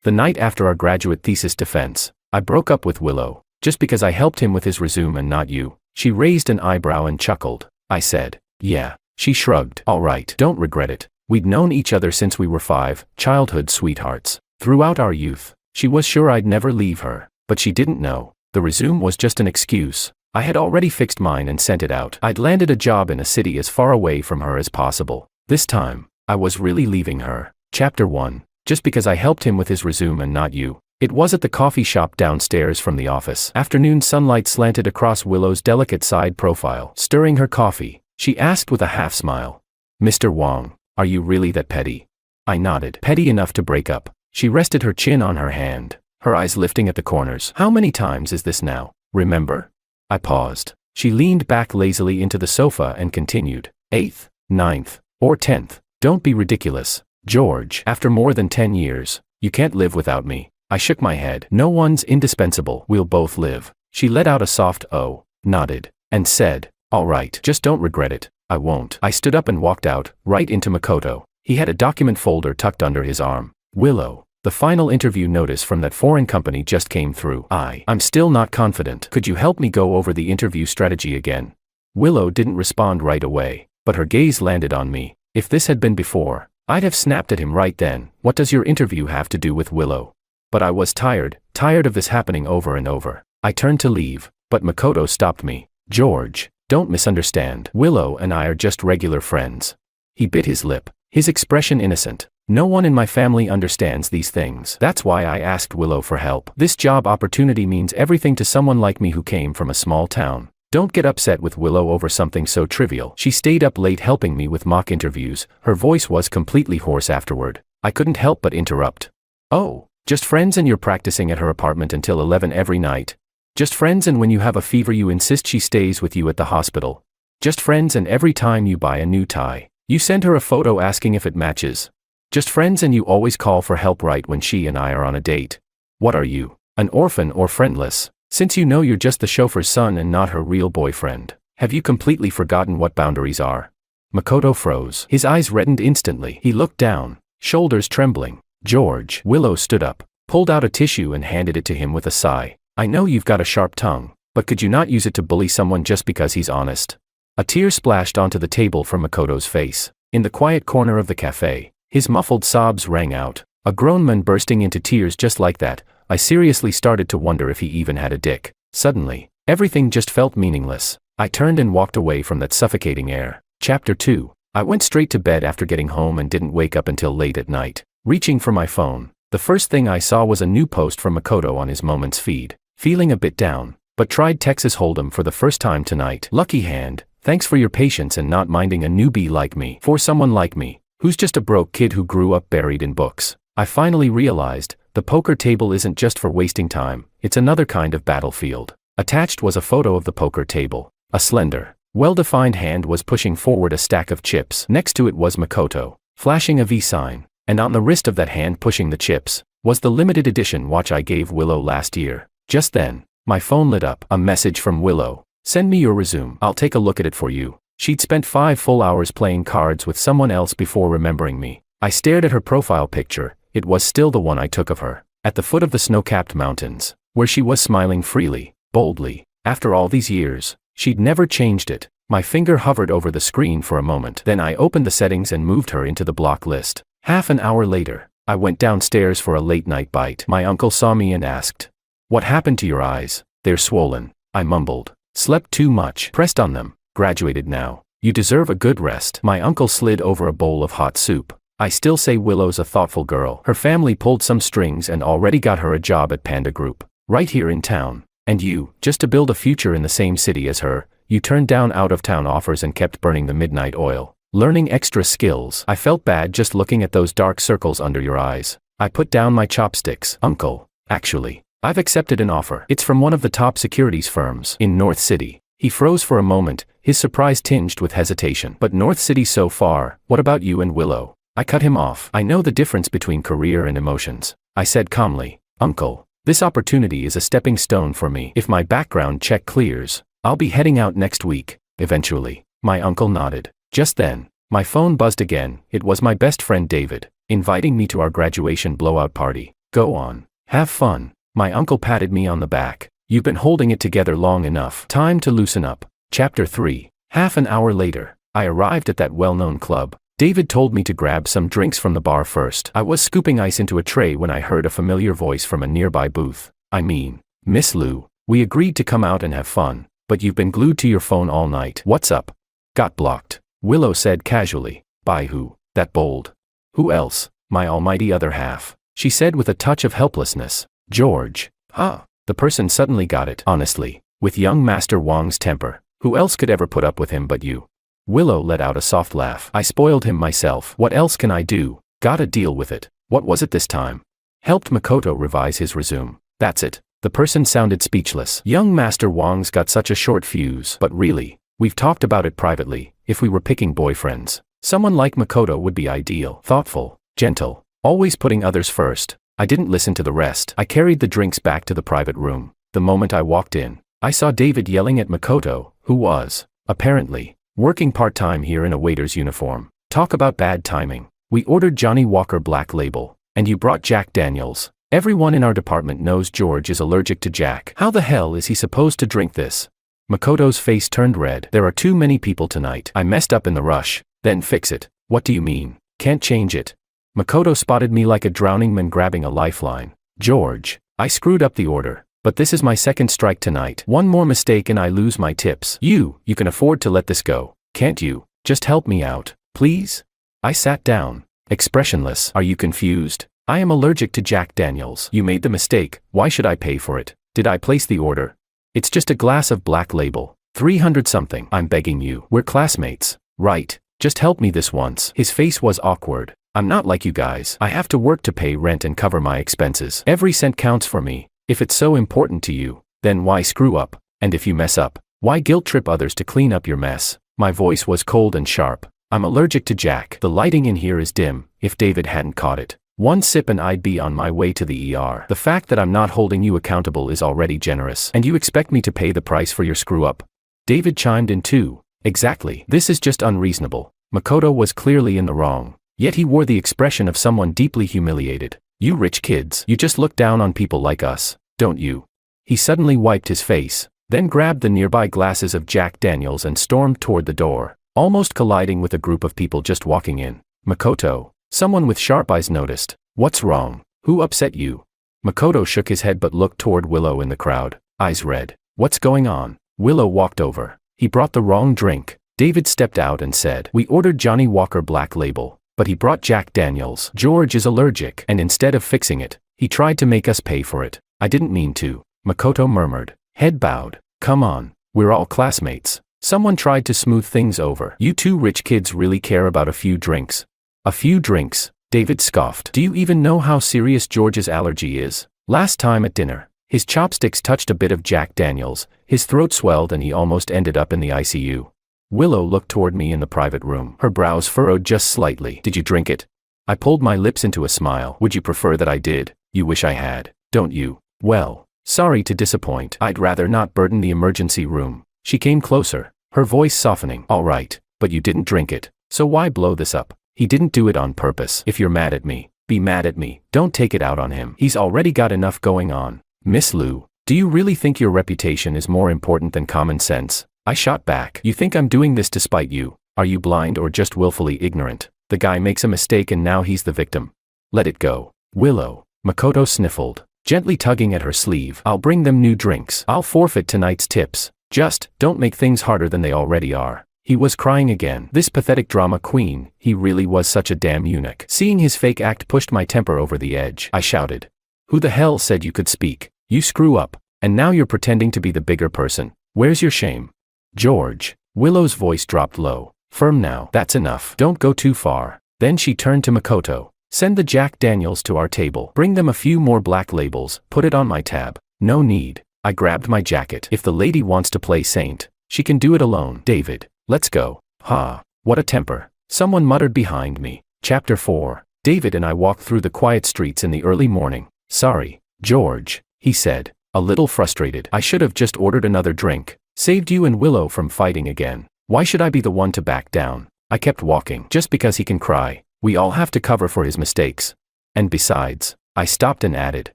The night after our graduate thesis defense, I broke up with Willow, just because I helped him with his resume and not you. She raised an eyebrow and chuckled. I said, yeah. She shrugged. All right, don't regret it. We'd known each other since we were 5, childhood sweethearts. Throughout our youth, she was sure I'd never leave her, but she didn't know. The resume was just an excuse. I had already fixed mine and sent it out. I'd landed a job in a city as far away from her as possible. This time, I was really leaving her. Chapter 1. Just because I helped him with his resume and not you. It was at the coffee shop downstairs from the office. Afternoon sunlight slanted across Willow's delicate side profile. Stirring her coffee, she asked with a half smile. Mr. Wong, are you really that petty? I nodded. Petty enough to break up. She rested her chin on her hand, her eyes lifting at the corners. How many times is this now? Remember? I paused. She leaned back lazily into the sofa and continued. 8th, 9th, or 10th. Don't be ridiculous, George. After more than 10 years, you can't live without me. I shook my head. No one's indispensable. We'll both live. She let out a soft oh, nodded, and said, all right, just don't regret it. I won't. I stood up and walked out, right into Makoto. He had a document folder tucked under his arm. Willow, the final interview notice from that foreign company just came through. I'm still not confident. Could you help me go over the interview strategy again? Willow didn't respond right away, but her gaze landed on me. If this had been before, I'd have snapped at him right then. What does your interview have to do with Willow? But I was tired of this happening over and over. I turned to leave, but Makoto stopped me. George, don't misunderstand. Willow and I are just regular friends. He bit his lip, his expression innocent. No one in my family understands these things. That's why I asked Willow for help. This job opportunity means everything to someone like me who came from a small town. Don't get upset with Willow over something so trivial. She stayed up late helping me with mock interviews. Her voice was completely hoarse afterward. I couldn't help but interrupt. Oh, just friends and you're practicing at her apartment until 11 every night? Just friends and when you have a fever you insist she stays with you at the hospital? Just friends and every time you buy a new tie, you send her a photo asking if it matches? Just friends and you always call for help right when she and I are on a date? What are you, an orphan or friendless? Since you know you're just the chauffeur's son and not her real boyfriend, have you completely forgotten what boundaries are? Makoto froze. His eyes reddened instantly. He looked down, shoulders trembling. George. Willow stood up, pulled out a tissue and handed it to him with a sigh. I know you've got a sharp tongue, but could you not use it to bully someone just because he's honest? A tear splashed onto the table from Makoto's face. In the quiet corner of the cafe, his muffled sobs rang out. A grown man bursting into tears just like that. I seriously started to wonder if he even had a dick. Suddenly, everything just felt meaningless. I turned and walked away from that suffocating air. Chapter 2. I went straight to bed after getting home and didn't wake up until late at night. Reaching for my phone, the first thing I saw was a new post from Makoto on his Moments feed. Feeling a bit down, but tried Texas Hold'em for the first time tonight. Lucky hand, thanks for your patience and not minding a newbie like me. For someone like me, who's just a broke kid who grew up buried in books, I finally realized, the poker table isn't just for wasting time, it's another kind of battlefield. Attached was a photo of the poker table. A slender, well-defined hand was pushing forward a stack of chips. Next to it was Makoto, flashing a V sign, and on the wrist of that hand pushing the chips, was the limited edition watch I gave Willow last year. Just then, my phone lit up. A message from Willow. Send me your resume. I'll take a look at it for you. She'd spent 5 full hours playing cards with someone else before remembering me. I stared at her profile picture. It was still the one I took of her, at the foot of the snow-capped mountains, where she was smiling freely, boldly. After all these years, she'd never changed it. My finger hovered over the screen for a moment. Then I opened the settings and moved her into the block list. Half an hour later, I went downstairs for a late-night bite. My uncle saw me and asked, "What happened to your eyes?" "They're swollen," I mumbled. "Slept too much." "Pressed on them. Graduated now. You deserve a good rest." My uncle slid over a bowl of hot soup. "I still say Willow's a thoughtful girl. Her family pulled some strings and already got her a job at Panda Group, right here in town. And you, just to build a future in the same city as her, you turned down out-of-town offers and kept burning the midnight oil, learning extra skills." I felt bad just looking at those dark circles under your eyes. I put down my chopsticks. "Uncle, actually, I've accepted an offer. It's from one of the top securities firms in North City." He froze for a moment, his surprise tinged with hesitation. "But North City so far, what about you and Willow?" I cut him off. "I know the difference between career and emotions," I said calmly. "Uncle, this opportunity is a stepping stone for me. If my background check clears, I'll be heading out next week, eventually." My uncle nodded. Just then, my phone buzzed again. It was my best friend David, inviting me to our graduation blowout party. Go on. Have fun. My uncle patted me on the back. You've been holding it together long enough. Time to loosen up. Chapter 3. Half an hour later, I arrived at that well-known club. David told me to grab some drinks from the bar first. I was scooping ice into a tray when I heard a familiar voice from a nearby booth. I mean, Miss Lou, we agreed to come out and have fun, but you've been glued to your phone all night. What's up? Got blocked. Willow said casually. By who? That bold. Who else? My almighty other half. She said with a touch of helplessness. George. Huh. The person suddenly got it. Honestly, with young Master Wang's temper, who else could ever put up with him but you? Willow let out a soft laugh. I spoiled him myself. What else can I do? Gotta deal with it. What was it this time? Helped Makoto revise his resume. That's it. The person sounded speechless. Young Master Wang's got such a short fuse. But really, we've talked about it privately. If we were picking boyfriends, someone like Makoto would be ideal. Thoughtful, gentle, always putting others first. I didn't listen to the rest. I carried the drinks back to the private room. The moment I walked in, I saw David yelling at Makoto, who was, apparently, working part-time here in a waiter's uniform. Talk about bad timing. We ordered Johnny Walker Black Label, and you brought Jack Daniels. Everyone in our department knows George is allergic to Jack. How the hell is he supposed to drink this? Makoto's face turned red. There are too many people tonight. I messed up in the rush. Then fix it. What do you mean? Can't change it. Makoto spotted me like a drowning man grabbing a lifeline. George, I screwed up the order, but this is my second strike tonight. One more mistake and I lose my tips. You can afford to let this go, can't you? Just help me out, please? I sat down, expressionless. Are you confused? I am allergic to Jack Daniels. You made the mistake. Why should I pay for it? Did I place the order? It's just a glass of Black Label. 300 something. I'm begging you. We're classmates, right? Just help me this once. His face was awkward. I'm not like you guys. I have to work to pay rent and cover my expenses. Every cent counts for me. If it's so important to you, then why screw up? And if you mess up, why guilt trip others to clean up your mess? My voice was cold and sharp. I'm allergic to Jack. The lighting in here is dim. If David hadn't caught it, one sip and I'd be on my way to the ER. The fact that I'm not holding you accountable is already generous. And you expect me to pay the price for your screw up? David chimed in too. Exactly. This is just unreasonable. Makoto was clearly in the wrong. Yet he wore the expression of someone deeply humiliated. You rich kids, you just look down on people like us, don't you? He suddenly wiped his face, then grabbed the nearby glasses of Jack Daniels and stormed toward the door, almost colliding with a group of people just walking in. Makoto, someone with sharp eyes noticed. What's wrong? Who upset you? Makoto shook his head but looked toward Willow in the crowd, eyes red. What's going on? Willow walked over. He brought the wrong drink. David stepped out and said, we ordered Johnny Walker Black Label, but he brought Jack Daniels. George is allergic, and instead of fixing it, he tried to make us pay for it. I didn't mean to, Makoto murmured, head bowed. Come on, we're all classmates. Someone tried to smooth things over. You two rich kids really care about a few drinks. A few drinks, David scoffed. Do you even know how serious George's allergy is? Last time at dinner, his chopsticks touched a bit of Jack Daniels, his throat swelled and he almost ended up in the ICU. Willow looked toward me in the private room. Her brows furrowed just slightly. Did you drink it? I pulled my lips into a smile. Would you prefer that I did? You wish I had, don't you? Well, sorry to disappoint. I'd rather not burden the emergency room. She came closer, her voice softening. All right, but you didn't drink it. So why blow this up? He didn't do it on purpose. If you're mad at me, be mad at me. Don't take it out on him. He's already got enough going on. Miss Lou, do you really think your reputation is more important than common sense? I shot back. You think I'm doing this to spite you? Are you blind or just willfully ignorant? The guy makes a mistake and now he's the victim. Let it go. Willow, Makoto sniffled, gently tugging at her sleeve. I'll bring them new drinks. I'll forfeit tonight's tips. Just, don't make things harder than they already are. He was crying again. This pathetic drama queen, he really was such a damn eunuch. Seeing his fake act pushed my temper over the edge. I shouted. Who the hell said you could speak? You screw up, and now you're pretending to be the bigger person. Where's your shame? George, Willow's voice dropped low. Firm now. That's enough. Don't go too far. Then she turned to Makoto. Send the Jack Daniels to our table. Bring them a few more Black Labels. Put it on my tab. No need. I grabbed my jacket. If the lady wants to play saint, she can do it alone. David, let's go. Ha, what a temper. Someone muttered behind me. Chapter 4. David and I walked through the quiet streets in the early morning. Sorry, George, he said, a little frustrated. I should have just ordered another drink. Saved you and Willow from fighting again. Why should I be the one to back down? I kept walking. Just because he can cry, we all have to cover for his mistakes. And besides, I stopped and added,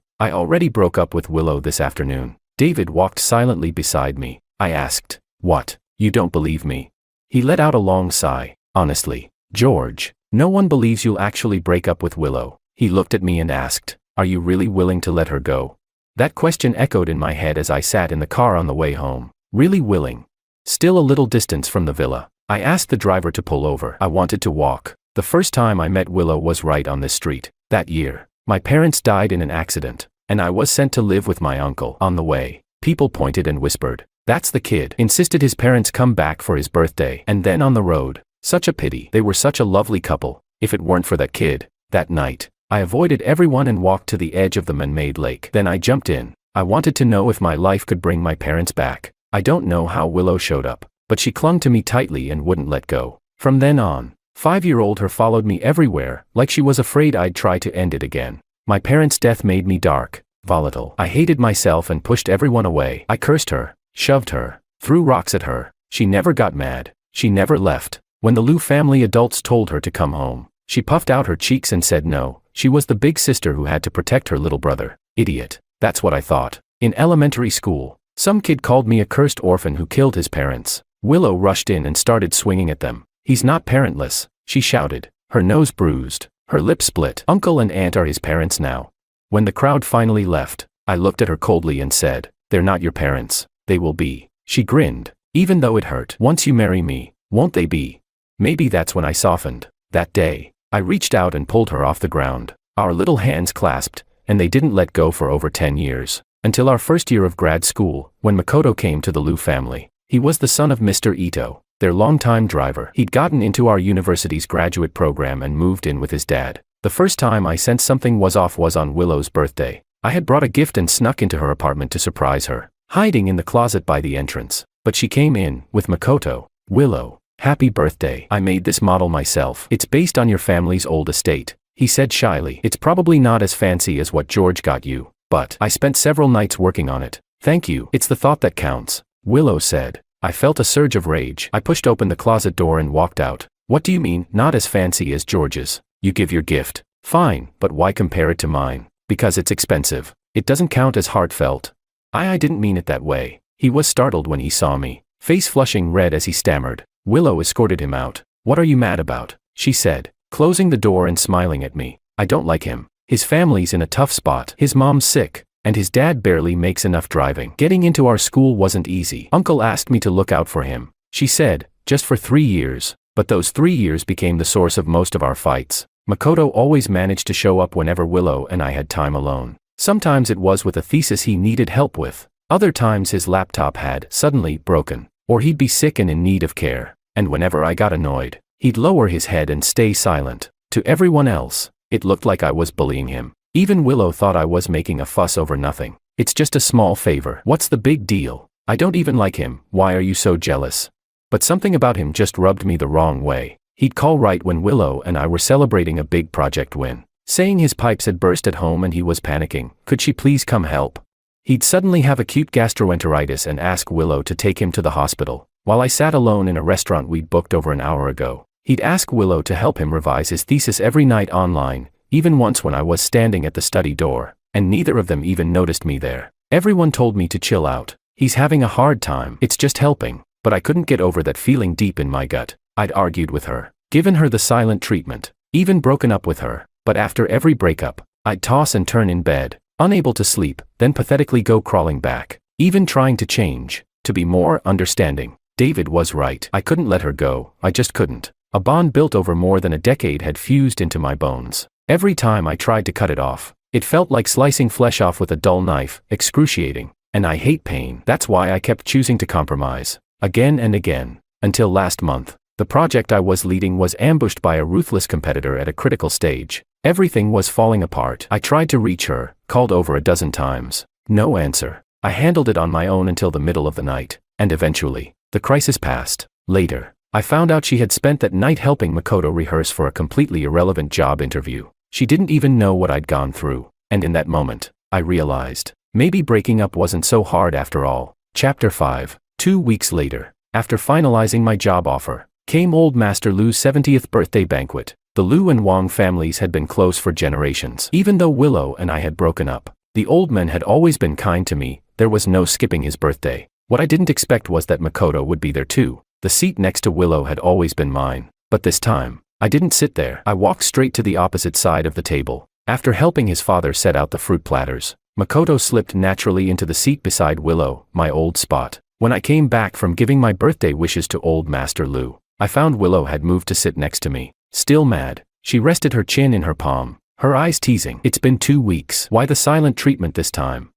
I already broke up with Willow this afternoon. David walked silently beside me. I asked, what? You don't believe me? He let out a long sigh. Honestly, George, no one believes you'll actually break up with Willow. He looked at me and asked, are you really willing to let her go? That question echoed in my head as I sat in the car on the way home. Really willing. Still a little distance from the villa, I asked the driver to pull over. I wanted to walk. The first time I met Willow was right on this street. That year, my parents died in an accident, and I was sent to live with my uncle. On the way, people pointed and whispered, that's the kid. Insisted his parents come back for his birthday. And then on the road, such a pity. They were such a lovely couple. If it weren't for that kid. That night, I avoided everyone and walked to the edge of the man-made lake. Then I jumped in. I wanted to know if my life could bring my parents back. I don't know how Willow showed up, but she clung to me tightly and wouldn't let go. From then on, 5-year-old her followed me everywhere, like she was afraid I'd try to end it again. My parents' death made me dark, volatile. I hated myself and pushed everyone away. I cursed her, shoved her, threw rocks at her. She never got mad. She never left. When the Liu family adults told her to come home, she puffed out her cheeks and said no. She was the big sister who had to protect her little brother. Idiot. That's what I thought. In elementary school, some kid called me a cursed orphan who killed his parents. Willow rushed in and started swinging at them. He's not parentless, she shouted, her nose bruised, her lip split. Uncle and aunt are his parents now. When the crowd finally left, I looked at her coldly and said, they're not your parents, they will be. She grinned, even though it hurt. Once you marry me, won't they be? Maybe that's when I softened. That day, I reached out and pulled her off the ground. Our little hands clasped, and they didn't let go for over 10 years. Until our first year of grad school, when Makoto came to the Liu family. He was the son of Mr. Ito, their longtime driver. He'd gotten into our university's graduate program and moved in with his dad. The first time I sensed something was off was on Willow's birthday. I had brought a gift and snuck into her apartment to surprise her, hiding in the closet by the entrance. But she came in, with Makoto. Willow, happy birthday. I made this model myself. It's based on your family's old estate, he said shyly. It's probably not as fancy as what George got you, but I spent several nights working on it. Thank you. It's the thought that counts, Willow said. I felt a surge of rage. I pushed open the closet door and walked out. What do you mean, not as fancy as George's? You give your gift. Fine, but why compare it to mine? Because it's expensive. It doesn't count as heartfelt. I didn't mean it that way. He was startled when he saw me, face flushing red as he stammered. Willow escorted him out. What are you mad about? She said, closing the door and smiling at me. I don't like him. His family's in a tough spot. His mom's sick, and his dad barely makes enough driving. Getting into our school wasn't easy. Uncle asked me to look out for him, she said, just for 3 years. But those 3 years became the source of most of our fights. Makoto always managed to show up whenever Willow and I had time alone. Sometimes it was with a thesis he needed help with. Other times his laptop had suddenly broken, or he'd be sick and in need of care. And whenever I got annoyed, he'd lower his head and stay silent. To everyone else, it looked like I was bullying him. Even Willow thought I was making a fuss over nothing. It's just a small favor. What's the big deal? I don't even like him. Why are you so jealous? But something about him just rubbed me the wrong way. He'd call right when Willow and I were celebrating a big project win, saying his pipes had burst at home and he was panicking. Could she please come help? He'd suddenly have acute gastroenteritis and ask Willow to take him to the hospital. While I sat alone in a restaurant we'd booked over an hour ago, he'd ask Willow to help him revise his thesis every night online, even once when I was standing at the study door, and neither of them even noticed me there. Everyone told me to chill out. He's having a hard time. It's just helping. But I couldn't get over that feeling deep in my gut. I'd argued with her, given her the silent treatment, even broken up with her. But after every breakup, I'd toss and turn in bed, unable to sleep, then pathetically go crawling back, even trying to change, to be more understanding. David was right. I couldn't let her go. I just couldn't. A bond built over more than a decade had fused into my bones. Every time I tried to cut it off, it felt like slicing flesh off with a dull knife, excruciating. And I hate pain. That's why I kept choosing to compromise, again and again, until last month. The project I was leading was ambushed by a ruthless competitor at a critical stage. Everything was falling apart. I tried to reach her, called over a dozen times. No answer. I handled it on my own until the middle of the night, and eventually, the crisis passed. Later, I found out she had spent that night helping Makoto rehearse for a completely irrelevant job interview. She didn't even know what I'd gone through, and in that moment, I realized, maybe breaking up wasn't so hard after all. Chapter 5. 2 weeks later, after finalizing my job offer, came Old Master Lu's 70th birthday banquet. The Liu and Wang families had been close for generations. Even though Willow and I had broken up, the old man had always been kind to me. There was no skipping his birthday. What I didn't expect was that Makoto would be there too. The seat next to Willow had always been mine. But this time, I didn't sit there. I walked straight to the opposite side of the table. After helping his father set out the fruit platters, Makoto slipped naturally into the seat beside Willow, my old spot. When I came back from giving my birthday wishes to old Master Liu, I found Willow had moved to sit next to me. Still mad, she rested her chin in her palm, her eyes teasing. It's been 2 weeks. Why the silent treatment this time?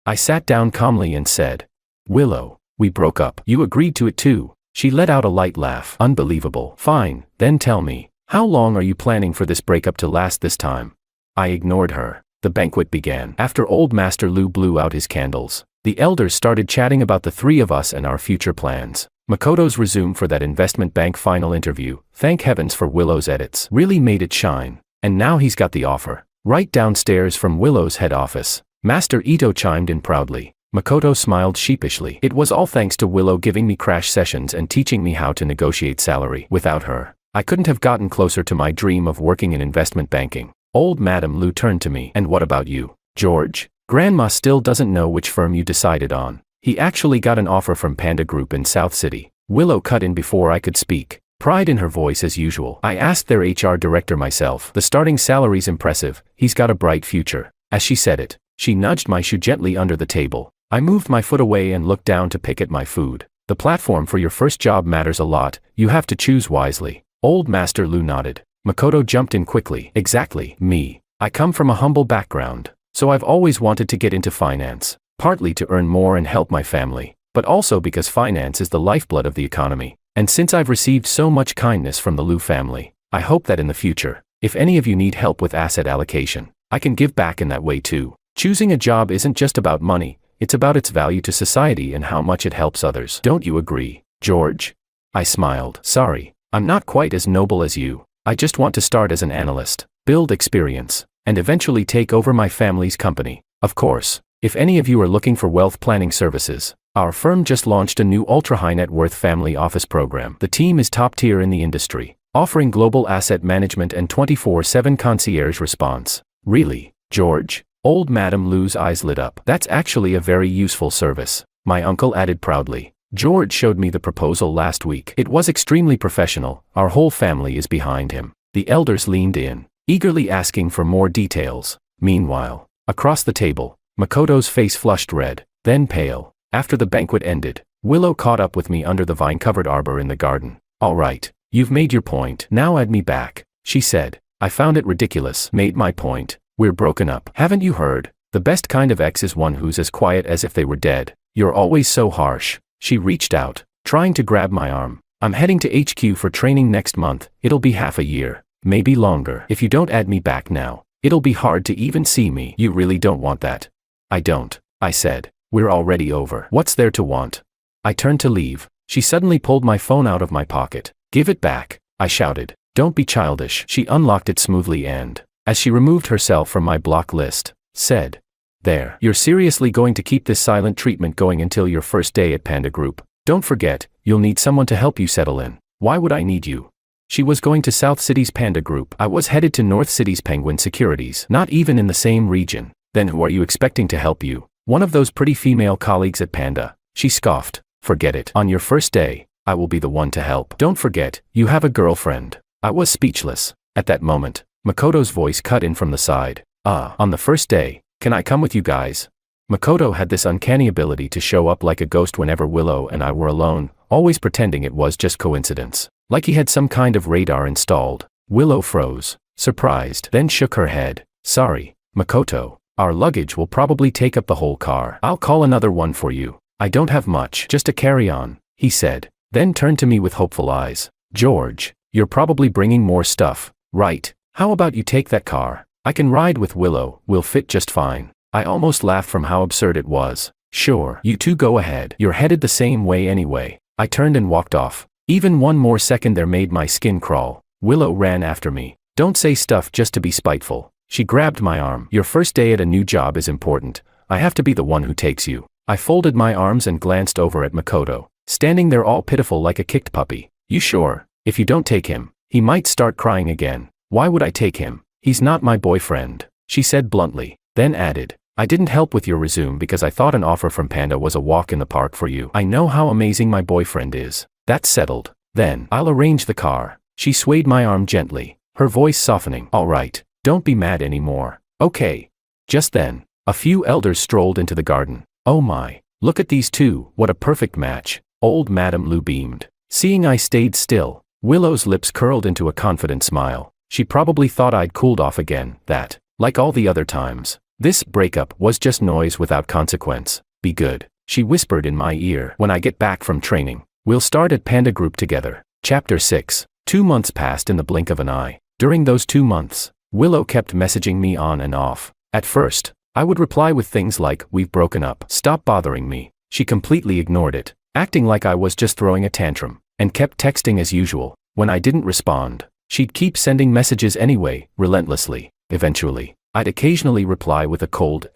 I sat down calmly and said, Willow, we broke up. You agreed to it too. She let out a light laugh. Unbelievable. Fine, then tell me, how long are you planning for this breakup to last this time? I ignored her. The banquet began. After old Master Liu blew out his candles, the elders started chatting about the three of us and our future plans. Makoto's resume for that investment bank final interview, thank heavens for Willow's edits, really made it shine. And now he's got the offer. Right downstairs from Willow's head office. Master Ito chimed in proudly. Makoto smiled sheepishly. It was all thanks to Willow giving me crash sessions and teaching me how to negotiate salary. Without her, I couldn't have gotten closer to my dream of working in investment banking. Old Madam Liu turned to me. And what about you, George? Grandma still doesn't know which firm you decided on. He actually got an offer from Panda Group in South City. Willow cut in before I could speak, pride in her voice as usual. I asked their HR director myself. The starting salary's impressive. He's got a bright future. As she said it, she nudged my shoe gently under the table. I moved my foot away and looked down to pick at my food. The platform for your first job matters a lot. You have to choose wisely. Old Master Liu nodded. Makoto jumped in quickly. Exactly, me. I come from a humble background, so I've always wanted to get into finance, partly to earn more and help my family, but also because finance is the lifeblood of the economy. And since I've received so much kindness from the Liu family, I hope that in the future, if any of you need help with asset allocation, I can give back in that way too. Choosing a job isn't just about money, it's about its value to society and how much it helps others. Don't you agree, George? I smiled. Sorry, I'm not quite as noble as you. I just want to start as an analyst, build experience, and eventually take over my family's company. Of course, if any of you are looking for wealth planning services, our firm just launched a new ultra-high net worth family office program. The team is top tier in the industry, offering global asset management and 24/7 concierge response. Really, George? Old Madam Liu's eyes lit up. That's actually a very useful service, my uncle added proudly. George showed me the proposal last week. It was extremely professional. Our whole family is behind him. The elders leaned in, eagerly asking for more details. Meanwhile, across the table, Makoto's face flushed red, then pale. After the banquet ended, Willow caught up with me under the vine-covered arbor in the garden. All right, you've made your point. Now add me back, she said. I found it ridiculous. Made my point. We're broken up. Haven't you heard? The best kind of ex is one who's as quiet as if they were dead. You're always so harsh. She reached out, trying to grab my arm. I'm heading to HQ for training next month. It'll be half a year, maybe longer. If you don't add me back now, it'll be hard to even see me. You really don't want that? I don't, I said. We're already over. What's there to want? I turned to leave. She suddenly pulled my phone out of my pocket. Give it back, I shouted. Don't be childish. She unlocked it smoothly and, as she removed herself from my block list, said, There. You're seriously going to keep this silent treatment going until your first day at Panda Group. Don't forget, you'll need someone to help you settle in. Why would I need you? She was going to South City's Panda Group. I was headed to North City's Penguin Securities. Not even in the same region. Then who are you expecting to help you? One of those pretty female colleagues at Panda. She scoffed. Forget it. On your first day, I will be the one to help. Don't forget, you have a girlfriend. I was speechless. At that moment, Makoto's voice cut in from the side. On the first day, can I come with you guys? Makoto had this uncanny ability to show up like a ghost whenever Willow and I were alone, always pretending it was just coincidence. Like he had some kind of radar installed. Willow froze, surprised, then shook her head. Sorry, Makoto. Our luggage will probably take up the whole car. I'll call another one for you. I don't have much, just a carry-on, he said, then turned to me with hopeful eyes. George, you're probably bringing more stuff, right? How about you take that car? I can ride with Willow, we'll fit just fine. I almost laughed from how absurd it was. Sure, you two go ahead. You're headed the same way anyway. I turned and walked off. Even one more second there made my skin crawl. Willow ran after me. Don't say stuff just to be spiteful. She grabbed my arm. Your first day at a new job is important. I have to be the one who takes you. I folded my arms and glanced over at Makoto, standing there all pitiful like a kicked puppy. You sure? If you don't take him, He might start crying again. Why would I take him? He's not my boyfriend, she said bluntly, then added, I didn't help with your resume because I thought an offer from Panda was a walk in the park for you. I know how amazing my boyfriend is. That's settled. Then, I'll arrange the car. She swayed my arm gently, her voice softening. All right, don't be mad anymore. Okay. Just then, a few elders strolled into the garden. Oh my, look at these two, what a perfect match. Old Madame Lou beamed. Seeing I stayed still, Willow's lips curled into a confident smile. She probably thought I'd cooled off again, that, like all the other times, this breakup was just noise without consequence. Be good, she whispered in my ear. When I get back from training, we'll start at Panda Group together. Chapter 6. 2 months passed in the blink of an eye. During those 2 months, Willow kept messaging me on and off. At first, I would reply with things like, we've broken up, stop bothering me. She completely ignored it, acting like I was just throwing a tantrum, and kept texting as usual. When I didn't respond, she'd keep sending messages anyway, relentlessly. Eventually, I'd occasionally reply with a cold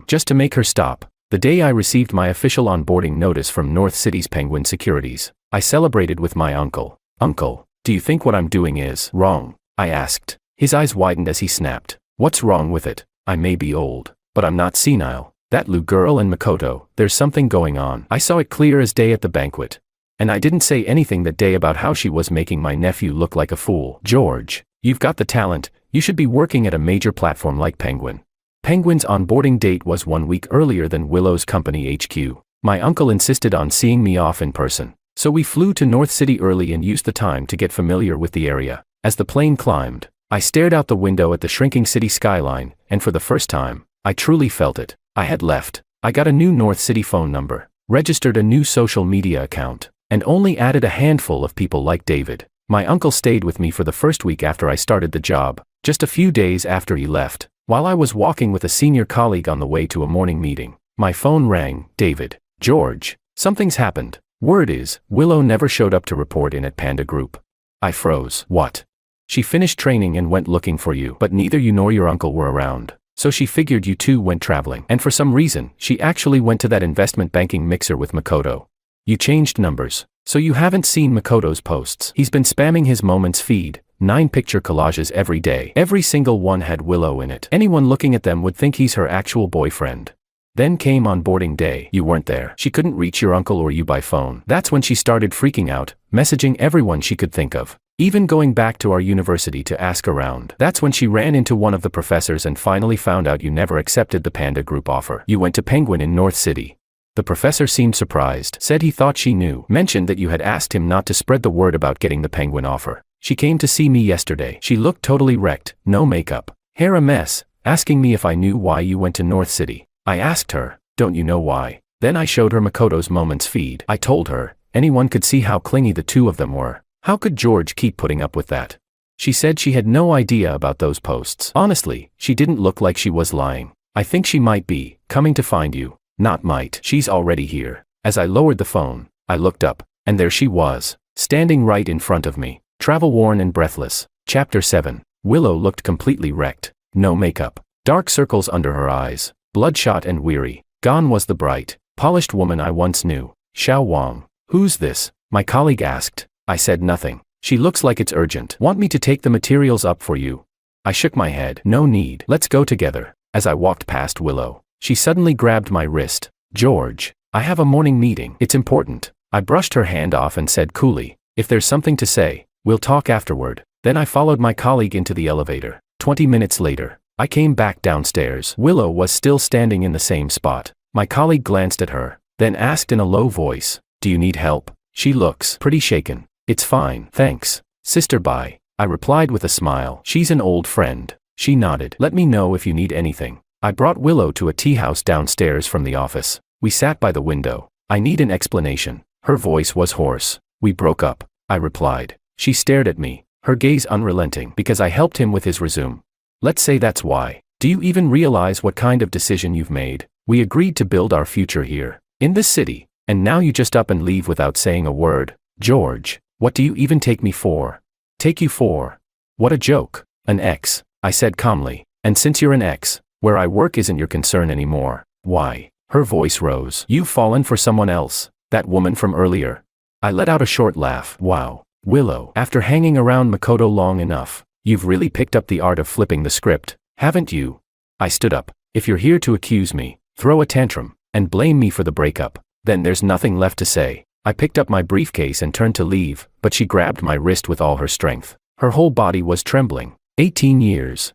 just to make her stop. The day I received my official onboarding notice from North City's Penguin Securities, I celebrated with my uncle. Uncle, do you think what I'm doing is wrong? I asked. His eyes widened as he snapped. What's wrong with it? I may be old, but I'm not senile. That Lou girl and Makoto, there's something going on. I saw it clear as day at the banquet. And I didn't say anything that day about how she was making my nephew look like a fool. George, you've got the talent. You should be working at a major platform like Penguin. Penguin's onboarding date was 1 week earlier than Willow's company HQ. My uncle insisted on seeing me off in person, so we flew to North City early and used the time to get familiar with the area. As the plane climbed, I stared out the window at the shrinking city skyline, and for the first time, I truly felt it. I had left. I got a new North City phone number, registered a new social media account, and only added a handful of people like David. My uncle stayed with me for the first week after I started the job. Just a few days after he left, while I was walking with a senior colleague on the way to a morning meeting, my phone rang. David. George. Something's happened. Word is, Willow never showed up to report in at Panda Group. I froze. What? She finished training and went looking for you, but neither you nor your uncle were around. So she figured you two went traveling. And for some reason, she actually went to that investment banking mixer with Makoto. You changed numbers, so you haven't seen Makoto's posts. He's been spamming his Moments feed, 9 picture collages every day. Every single one had Willow in it. Anyone looking at them would think he's her actual boyfriend. Then came onboarding day. You weren't there. She couldn't reach your uncle or you by phone. That's when she started freaking out, messaging everyone she could think of, even going back to our university to ask around. That's when she ran into one of the professors and finally found out you never accepted the Panda Group offer. You went to Penguin in North City. The professor seemed surprised, said he thought she knew, mentioned that you had asked him not to spread the word about getting the Penguin offer. She came to see me yesterday. She looked totally wrecked, no makeup, hair a mess, asking me if I knew why you went to North City. I asked her, don't you know why? Then I showed her Makoto's Moments feed. I told her, anyone could see how clingy the two of them were. How could George keep putting up with that? She said she had no idea about those posts. Honestly, she didn't look like she was lying. I think she might be coming to find you. Not might. She's already here. As I lowered the phone, I looked up, and there she was, standing right in front of me, travel-worn and breathless. Chapter 7. Willow looked completely wrecked. No makeup. Dark circles under her eyes. Bloodshot and weary. Gone was the bright, polished woman I once knew. Xiao Wang. Who's this? My colleague asked. I said nothing. She looks like it's urgent. Want me to take the materials up for you? I shook my head. No need. Let's go together. As I walked past Willow, she suddenly grabbed my wrist. George, I have a morning meeting. It's important. I brushed her hand off and said coolly, if there's something to say, we'll talk afterward. Then I followed my colleague into the elevator. 20 minutes later, I came back downstairs. Willow was still standing in the same spot. My colleague glanced at her, then asked in a low voice, do you need help? She looks pretty shaken. It's fine, thanks. Sister, bye. I replied with a smile. She's an old friend. She nodded. Let me know if you need anything. I brought Willow to a tea house downstairs from the office. We sat by the window. I need an explanation. Her voice was hoarse. We broke up, I replied. She stared at me, her gaze unrelenting. Because I helped him with his resume. Let's say that's why. Do you even realize what kind of decision you've made? We agreed to build our future here, in this city, and now you just up and leave without saying a word. George, what do you even take me for? Take you for? What a joke. An ex, I said calmly. And since you're an ex, where I work isn't your concern anymore. Why? Her voice rose. You've fallen for someone else, that woman from earlier. I let out a short laugh. Wow. Willow, after hanging around Makoto long enough, you've really picked up the art of flipping the script, haven't you? I stood up. If you're here to accuse me, throw a tantrum, and blame me for the breakup, then there's nothing left to say. I picked up my briefcase and turned to leave, but she grabbed my wrist with all her strength. Her whole body was trembling. 18 years.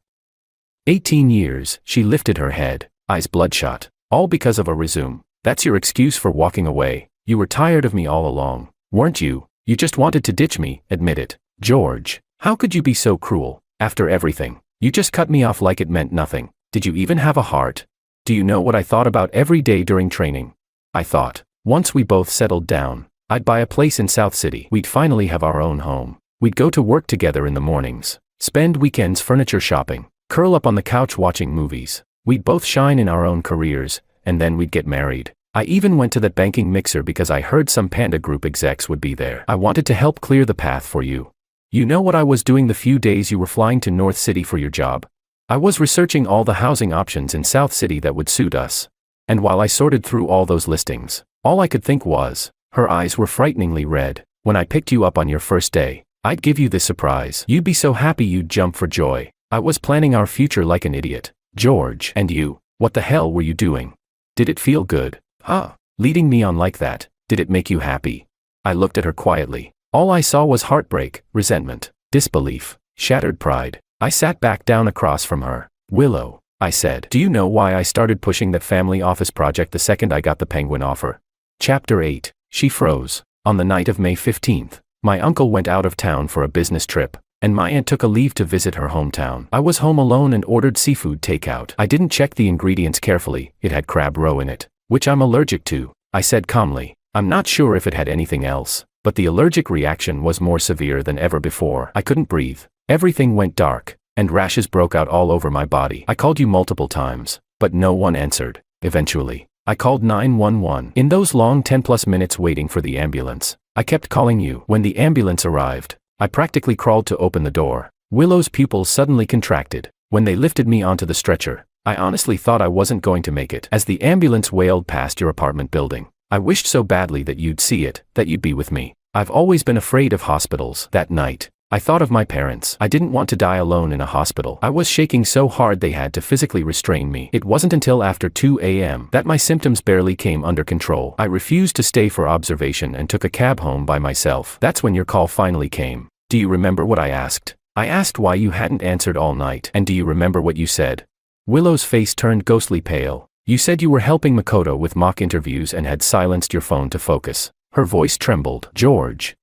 18 years, she lifted her head, eyes bloodshot. All because of a resume. That's your excuse for walking away. You were tired of me all along, weren't you? You just wanted to ditch me, admit it. George, how could you be so cruel? After everything, you just cut me off like it meant nothing. Did you even have a heart? Do you know what I thought about every day during training? I thought, once we both settled down, I'd buy a place in South City. We'd finally have our own home. We'd go to work together in the mornings, spend weekends furniture shopping, curl up on the couch watching movies. We'd both shine in our own careers, and then we'd get married. I even went to that banking mixer because I heard some Panda Group execs would be there. I wanted to help clear the path for you. You know what I was doing the few days you were flying to North City for your job? I was researching all the housing options in South City that would suit us. And while I sorted through all those listings, all I could think was, her eyes were frighteningly red. When I picked you up on your first day, I'd give you this surprise. You'd be so happy you'd jump for joy. I was planning our future like an idiot. George, and you, what the hell were you doing? Did it feel good? Huh? Leading me on like that, did it make you happy? I looked at her quietly. All I saw was heartbreak, resentment, disbelief, shattered pride. I sat back down across from her. Willow, I said, do you know why I started pushing that family office project the second I got the Penguin offer? Chapter 8. She froze. On the night of May 15th, my uncle went out of town for a business trip, and my aunt took a leave to visit her hometown. I was home alone and ordered seafood takeout. I didn't check the ingredients carefully. It had crab roe in it, which I'm allergic to, I said calmly. I'm not sure if it had anything else, but the allergic reaction was more severe than ever before. I couldn't breathe. Everything went dark, and rashes broke out all over my body. I called you multiple times, but no one answered. Eventually, I called 911. In those long 10+ minutes waiting for the ambulance, I kept calling you. When the ambulance arrived, I practically crawled to open the door. Willow's pupils suddenly contracted. When they lifted me onto the stretcher, I honestly thought I wasn't going to make it. As the ambulance wailed past your apartment building, I wished so badly that you'd see it, that you'd be with me. I've always been afraid of hospitals. That night, I thought of my parents. I didn't want to die alone in a hospital. I was shaking so hard they had to physically restrain me. It wasn't until after 2 a.m. that my symptoms barely came under control. I refused to stay for observation and took a cab home by myself. That's when your call finally came. Do you remember what I asked? I asked why you hadn't answered all night. And do you remember what you said? Willow's face turned ghostly pale. You said you were helping Makoto with mock interviews and had silenced your phone to focus. Her voice trembled. George.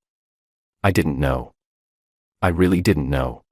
I didn't know. I really didn't know.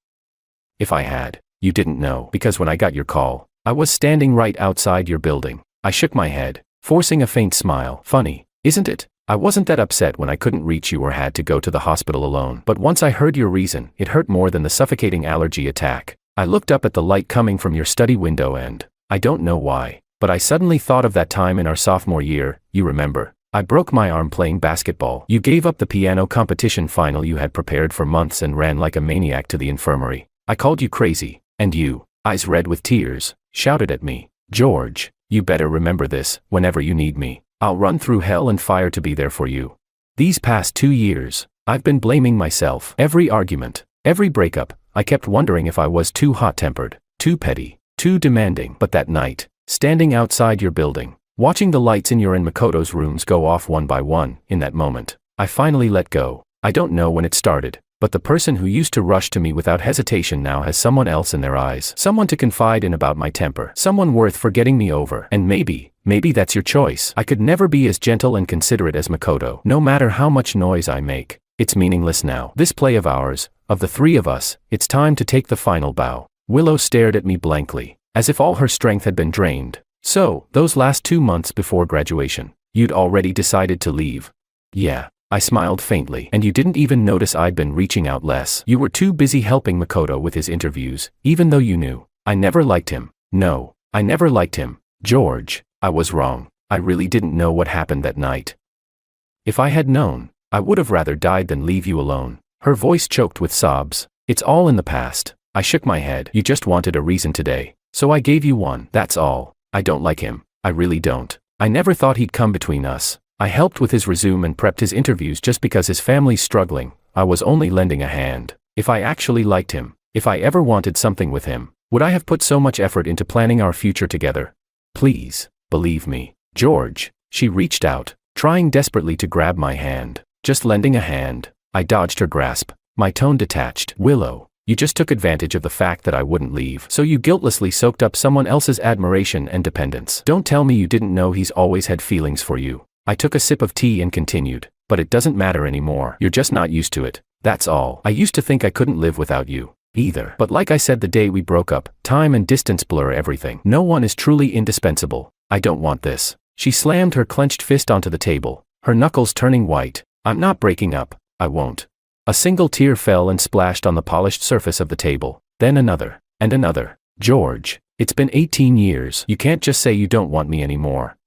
If I had, you didn't know. Because when I got your call, I was standing right outside your building. I shook my head, forcing a faint smile. Funny, isn't it? I wasn't that upset when I couldn't reach you or had to go to the hospital alone. But once I heard your reason, it hurt more than the suffocating allergy attack. I looked up at the light coming from your study window and, I don't know why, but I suddenly thought of that time in our sophomore year. You remember? I broke my arm playing basketball. You gave up the piano competition final you had prepared for months and ran like a maniac to the infirmary. I called you crazy, and you, eyes red with tears, shouted at me, George, you better remember this. Whenever you need me, I'll run through hell and fire to be there for you. These past 2 years, I've been blaming myself. Every argument, every breakup, I kept wondering if I was too hot-tempered, too petty, too demanding. But that night, standing outside your building, watching the lights in your and Makoto's rooms go off one by one, in that moment, I finally let go. I don't know when it started, but the person who used to rush to me without hesitation now has someone else in their eyes. Someone to confide in about my temper. Someone worth forgetting me over. And maybe that's your choice. I could never be as gentle and considerate as Makoto. No matter how much noise I make, it's meaningless now. This play of ours, of the three of us, it's time to take the final bow. Willow stared at me blankly, as if all her strength had been drained. So, those last 2 months before graduation, you'd already decided to leave? Yeah, I smiled faintly. And you didn't even notice I'd been reaching out less. You were too busy helping Makoto with his interviews, even though you knew. I never liked him. No, I never liked him. George, I was wrong. I really didn't know what happened that night. If I had known, I would have rather died than leave you alone. Her voice choked with sobs. It's all in the past. I shook my head. You just wanted a reason today, so I gave you one. That's all. I don't like him. I really don't. I never thought he'd come between us. I helped with his resume and prepped his interviews just because his family's struggling. I was only lending a hand. If I actually liked him, if I ever wanted something with him, would I have put so much effort into planning our future together? Please, believe me. George. She reached out, trying desperately to grab my hand. Just lending a hand. I dodged her grasp, my tone detached. Willow, you just took advantage of the fact that I wouldn't leave, so you guiltlessly soaked up someone else's admiration and dependence. Don't tell me you didn't know he's always had feelings for you. I took a sip of tea and continued, but it doesn't matter anymore. You're just not used to it. That's all. I used to think I couldn't live without you, either. But like I said the day we broke up, time and distance blur everything. No one is truly indispensable. I don't want this. She slammed her clenched fist onto the table, her knuckles turning white. I'm not breaking up. I won't. A single tear fell and splashed on the polished surface of the table, then another, and another. George, it's been 18 years. You can't just say you don't want me anymore.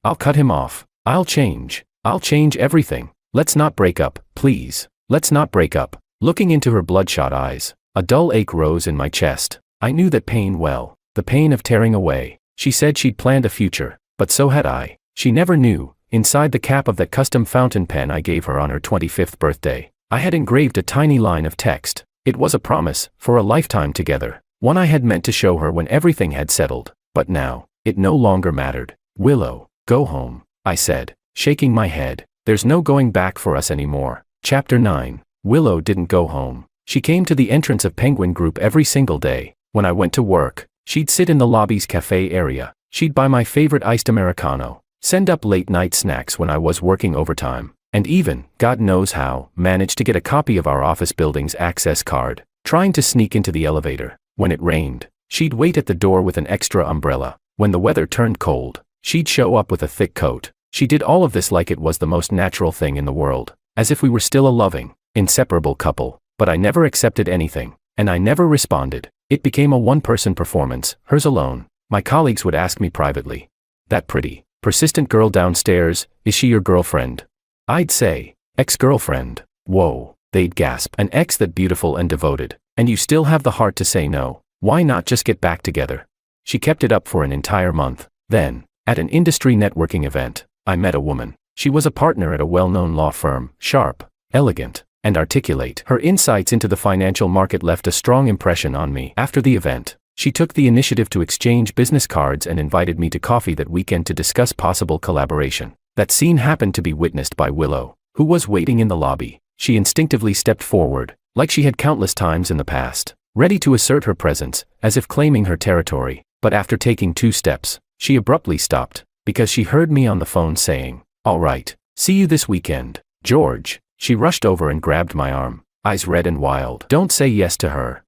I'll cut him off. I'll change. I'll change everything. Let's not break up, please. Let's not break up. Looking into her bloodshot eyes, a dull ache rose in my chest. I knew that pain well, the pain of tearing away. She said she'd planned a future, but so had I. She never knew, inside the cap of that custom fountain pen I gave her on her 25th birthday, I had engraved a tiny line of text. It was a promise, for a lifetime together, one I had meant to show her when everything had settled, but now, it no longer mattered. Willow, go home, I said, shaking my head. There's no going back for us anymore. Chapter 9. Willow didn't go home. She came to the entrance of Penguin Group every single day. When I went to work, she'd sit in the lobby's cafe area. She'd buy my favorite iced Americano, send up late-night snacks when I was working overtime, and even, God knows how, managed to get a copy of our office building's access card. Trying to sneak into the elevator. When it rained, she'd wait at the door with an extra umbrella. When the weather turned cold, she'd show up with a thick coat. She did all of this like it was the most natural thing in the world, as if we were still a loving, inseparable couple. But I never accepted anything, and I never responded. It became a one-person performance, hers alone. My colleagues would ask me privately, "That pretty, persistent girl downstairs, is she your girlfriend?" I'd say, "Ex-girlfriend." "Whoa," they'd gasp. "An ex that beautiful and devoted, and you still have the heart to say no? Why not just get back together?" She kept it up for an entire month. Then, at an industry networking event, I met a woman. She was a partner at a well-known law firm, sharp, elegant, and articulate. Her insights into the financial market left a strong impression on me. After the event, she took the initiative to exchange business cards and invited me to coffee that weekend to discuss possible collaboration. That scene happened to be witnessed by Willow, who was waiting in the lobby. She instinctively stepped forward, like she had countless times in the past, ready to assert her presence, as if claiming her territory. But after taking 2 steps, she abruptly stopped, because she heard me on the phone saying, "All right, see you this weekend, George." She rushed over and grabbed my arm, eyes red and wild. "Don't say yes to her.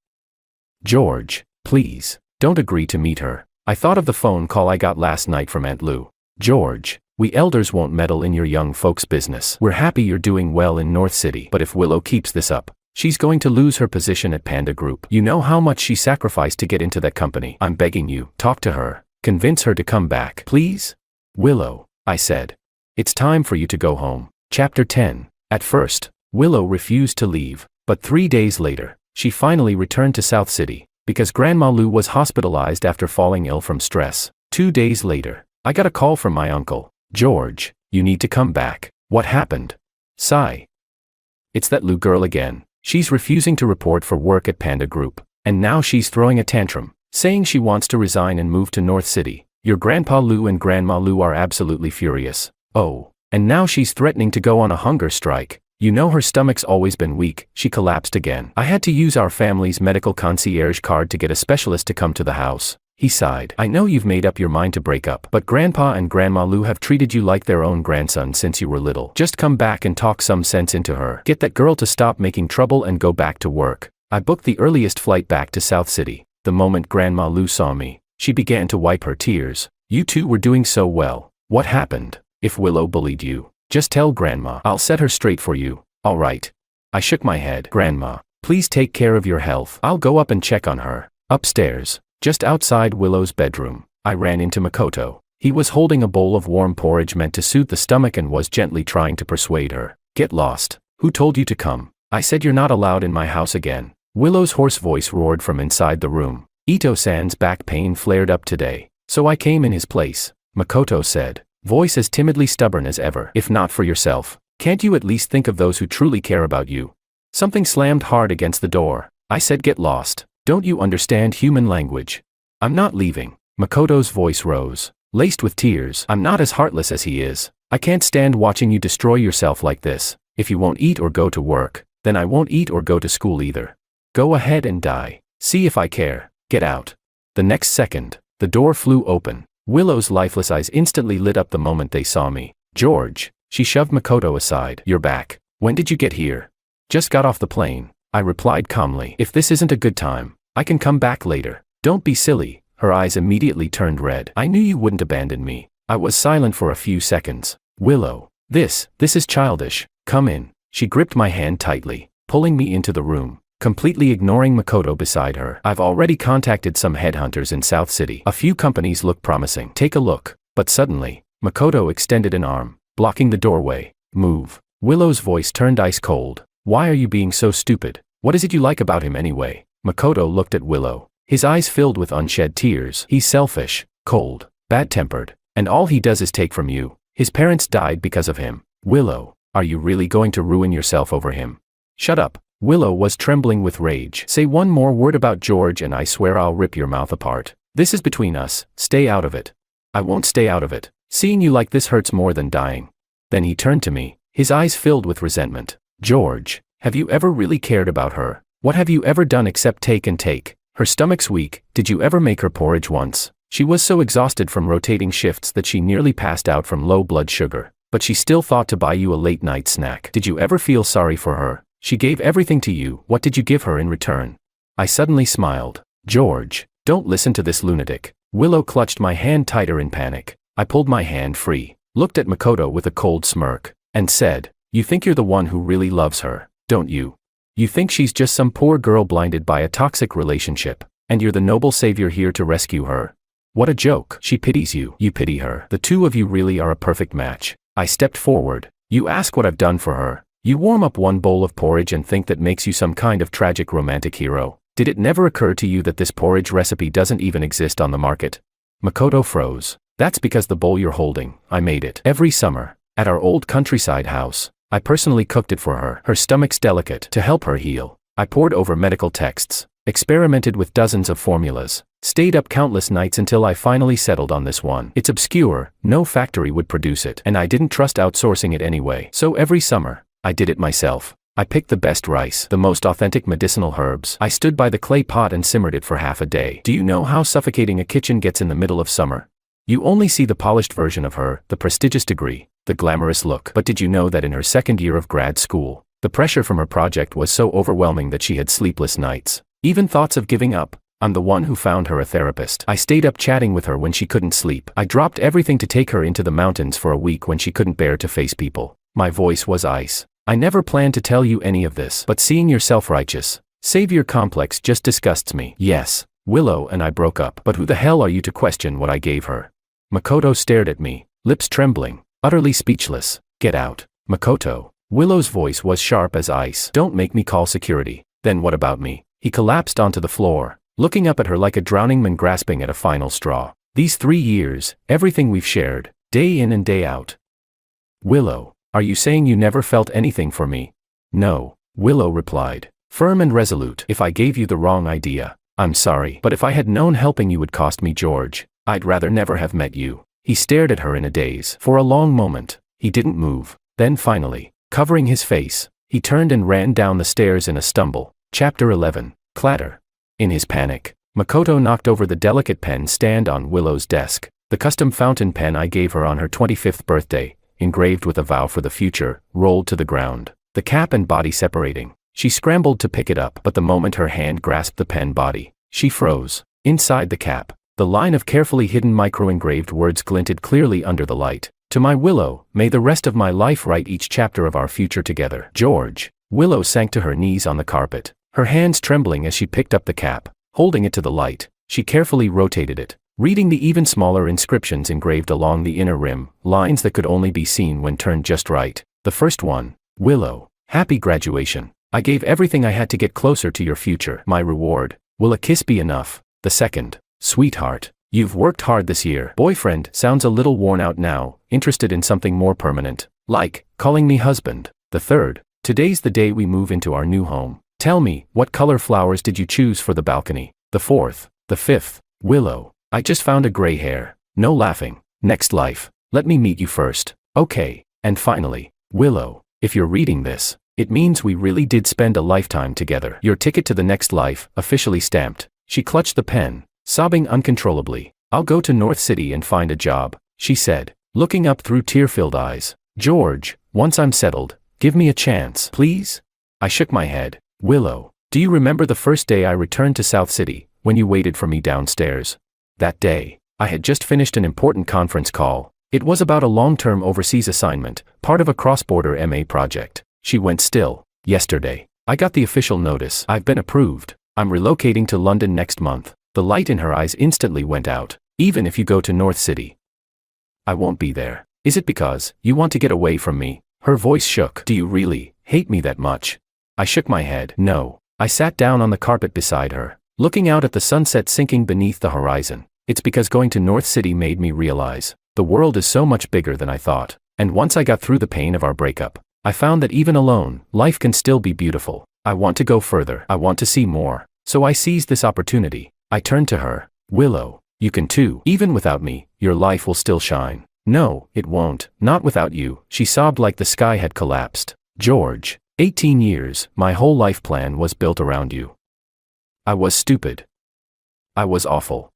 George, please, don't agree to meet her." I thought of the phone call I got last night from Aunt Lou. "George, we elders won't meddle in your young folks' business. We're happy you're doing well in North City, but if Willow keeps this up, she's going to lose her position at Panda Group. You know how much she sacrificed to get into that company. I'm begging you, talk to her, convince her to come back, please." "Willow," I said, "it's time for you to go home." Chapter 10. At first, Willow refused to leave, but 3 days later, she finally returned to South City, because Grandma Lou was hospitalized after falling ill from stress. 2 days later, I got a call from my uncle. "George, you need to come back." "What happened?" Sigh. "It's that Lou girl again. She's refusing to report for work at Panda Group, and now she's throwing a tantrum, saying she wants to resign and move to North City. Your Grandpa Lou and Grandma Lou are absolutely furious. Oh, and now she's threatening to go on a hunger strike. You know her stomach's always been weak." She collapsed again. "I had to use our family's medical concierge card to get a specialist to come to the house." He sighed. "I know you've made up your mind to break up, but Grandpa and Grandma Lou have treated you like their own grandson since you were little. Just come back and talk some sense into her. Get that girl to stop making trouble and go back to work." I booked the earliest flight back to South City. The moment Grandma Lou saw me, she began to wipe her tears. "You two were doing so well. What happened? If Willow bullied you, just tell Grandma. I'll set her straight for you." "All right." I shook my head. "Grandma, please take care of your health. I'll go up and check on her." Upstairs, just outside Willow's bedroom, I ran into Makoto. He was holding a bowl of warm porridge meant to soothe the stomach and was gently trying to persuade her. "Get lost. Who told you to come? I said you're not allowed in my house again." Willow's hoarse voice roared from inside the room. "Ito-san's back pain flared up today, so I came in his place," Makoto said, voice as timidly stubborn as ever. "If not for yourself, Can't you at least think of those who truly care about you? Something slammed hard against the door. I said, get lost. Don't you understand human language? I'm not leaving. Makoto's voice rose, laced with tears. I'm not as heartless as he is. I can't stand watching you destroy yourself like this. If you won't eat or go to work, then I won't eat or go to school either. Go ahead and die. See if I care. Get out. The next second, the door flew open. Willow's lifeless eyes instantly lit up the moment they saw me. George. She shoved Makoto aside. You're back. When did you get here? Just got off the plane, I replied calmly. If this isn't a good time, I can come back later. Don't be silly. Her eyes immediately turned red. I knew you wouldn't abandon me. I was silent for a few seconds. Willow. This is childish. Come in. She gripped my hand tightly, pulling me into the room, completely ignoring Makoto beside her. I've already contacted some headhunters in South City. A few companies look promising. Take a look. But suddenly, Makoto extended an arm, blocking the doorway. Move. Willow's voice turned ice cold. Why are you being so stupid? What is it you like about him anyway? Makoto looked at Willow, his eyes filled with unshed tears. He's selfish, cold, bad-tempered, and all he does is take from you. His parents died because of him. Willow, are you really going to ruin yourself over him? Shut up. Willow was trembling with rage. Say one more word about George and I swear I'll rip your mouth apart. This is between us. Stay out of it. I won't stay out of it. Seeing you like this hurts more than dying. Then he turned to me, his eyes filled with resentment. George, have you ever really cared about her? What have you ever done except take and take? Her stomach's weak. Did you ever make her porridge once? She was so exhausted from rotating shifts that she nearly passed out from low blood sugar. But she still thought to buy you a late-night snack. Did you ever feel sorry for her? She gave everything to you. What did you give her in return? I suddenly smiled. George, don't listen to this lunatic. Willow clutched my hand tighter in panic. I pulled my hand free, looked at Makoto with a cold smirk, and said, you think you're the one who really loves her, don't you? You think she's just some poor girl blinded by a toxic relationship, and you're the noble savior here to rescue her? What a joke. She pities you. You pity her. The two of you really are a perfect match. I stepped forward. You ask what I've done for her. You warm up one bowl of porridge and think that makes you some kind of tragic romantic hero. Did it never occur to you that this porridge recipe doesn't even exist on the market? Makoto froze. That's because the bowl you're holding, I made it. Every summer, at our old countryside house, I personally cooked it for her. Her stomach's delicate. To help her heal, I pored over medical texts, experimented with dozens of formulas, stayed up countless nights until I finally settled on this one. It's obscure, no factory would produce it, and I didn't trust outsourcing it anyway. So every summer, I did it myself. I picked the best rice, the most authentic medicinal herbs. I stood by the clay pot and simmered it for half a day. Do you know how suffocating a kitchen gets in the middle of summer? You only see the polished version of her, the prestigious degree, the glamorous look. But did you know that in her second year of grad school, the pressure from her project was so overwhelming that she had sleepless nights, even thoughts of giving up? I'm the one who found her a therapist. I stayed up chatting with her when she couldn't sleep. I dropped everything to take her into the mountains for a week when she couldn't bear to face people. My voice was ice. I never planned to tell you any of this, but seeing your self-righteous, savior complex just disgusts me. Yes, Willow and I broke up, but who the hell are you to question what I gave her? Makoto stared at me, lips trembling, utterly speechless. Get out. Makoto. Willow's voice was sharp as ice. Don't make me call security. Then what about me? He collapsed onto the floor, looking up at her like a drowning man grasping at a final straw. These 3 years, everything we've shared, day in and day out. Willow, are you saying you never felt anything for me? No, Willow replied, firm and resolute. If I gave you the wrong idea, I'm sorry. But if I had known helping you would cost me George, I'd rather never have met you. He stared at her in a daze. For a long moment, he didn't move. Then finally, covering his face, he turned and ran down the stairs in a stumble. Chapter 11. Clatter. In his panic, Makoto knocked over the delicate pen stand on Willow's desk, the custom fountain pen I gave her on her 25th birthday, engraved with a vow for the future, rolled to the ground, the cap and body separating. She scrambled to pick it up, but the moment her hand grasped the pen body, she froze. Inside the cap, the line of carefully hidden micro-engraved words glinted clearly under the light. To my Willow, may the rest of my life write each chapter of our future together. George. Willow sank to her knees on the carpet, her hands trembling as she picked up the cap. Holding it to the light, she carefully rotated it, reading the even smaller inscriptions engraved along the inner rim, lines that could only be seen when turned just right. The first one, Willow, happy graduation. I gave everything I had to get closer to your future. My reward, will a kiss be enough? The second, sweetheart, you've worked hard this year. Boyfriend sounds a little worn out now, interested in something more permanent. Like, calling me husband. The third, today's the day we move into our new home. Tell me, what color flowers did you choose for the balcony? The fourth. The fifth, Willow. I just found a gray hair. No laughing. Next life. Let me meet you first. Okay. And finally, Willow, if you're reading this, it means we really did spend a lifetime together. Your ticket to the next life, officially stamped. She clutched the pen, sobbing uncontrollably. I'll go to North City and find a job, she said, looking up through tear-filled eyes. George, once I'm settled, give me a chance, please? I shook my head. Willow, do you remember the first day I returned to South City, when you waited for me downstairs? That day, I had just finished an important conference call. It was about a long-term overseas assignment, part of a cross-border MA project. She went still. Yesterday, I got the official notice. I've been approved. I'm relocating to London next month. The light in her eyes instantly went out. Even if you go to North City, I won't be there. Is it because you want to get away from me? Her voice shook. Do you really hate me that much? I shook my head. No. I sat down on the carpet beside her, looking out at the sunset sinking beneath the horizon. It's because going to North City made me realize the world is so much bigger than I thought. And once I got through the pain of our breakup, I found that even alone, life can still be beautiful. I want to go further. I want to see more. So I seized this opportunity. I turned to her. Willow, you can too. Even without me, your life will still shine. No, it won't. Not without you. She sobbed like the sky had collapsed. George, 18 years, my whole life plan was built around you. I was stupid. I was awful.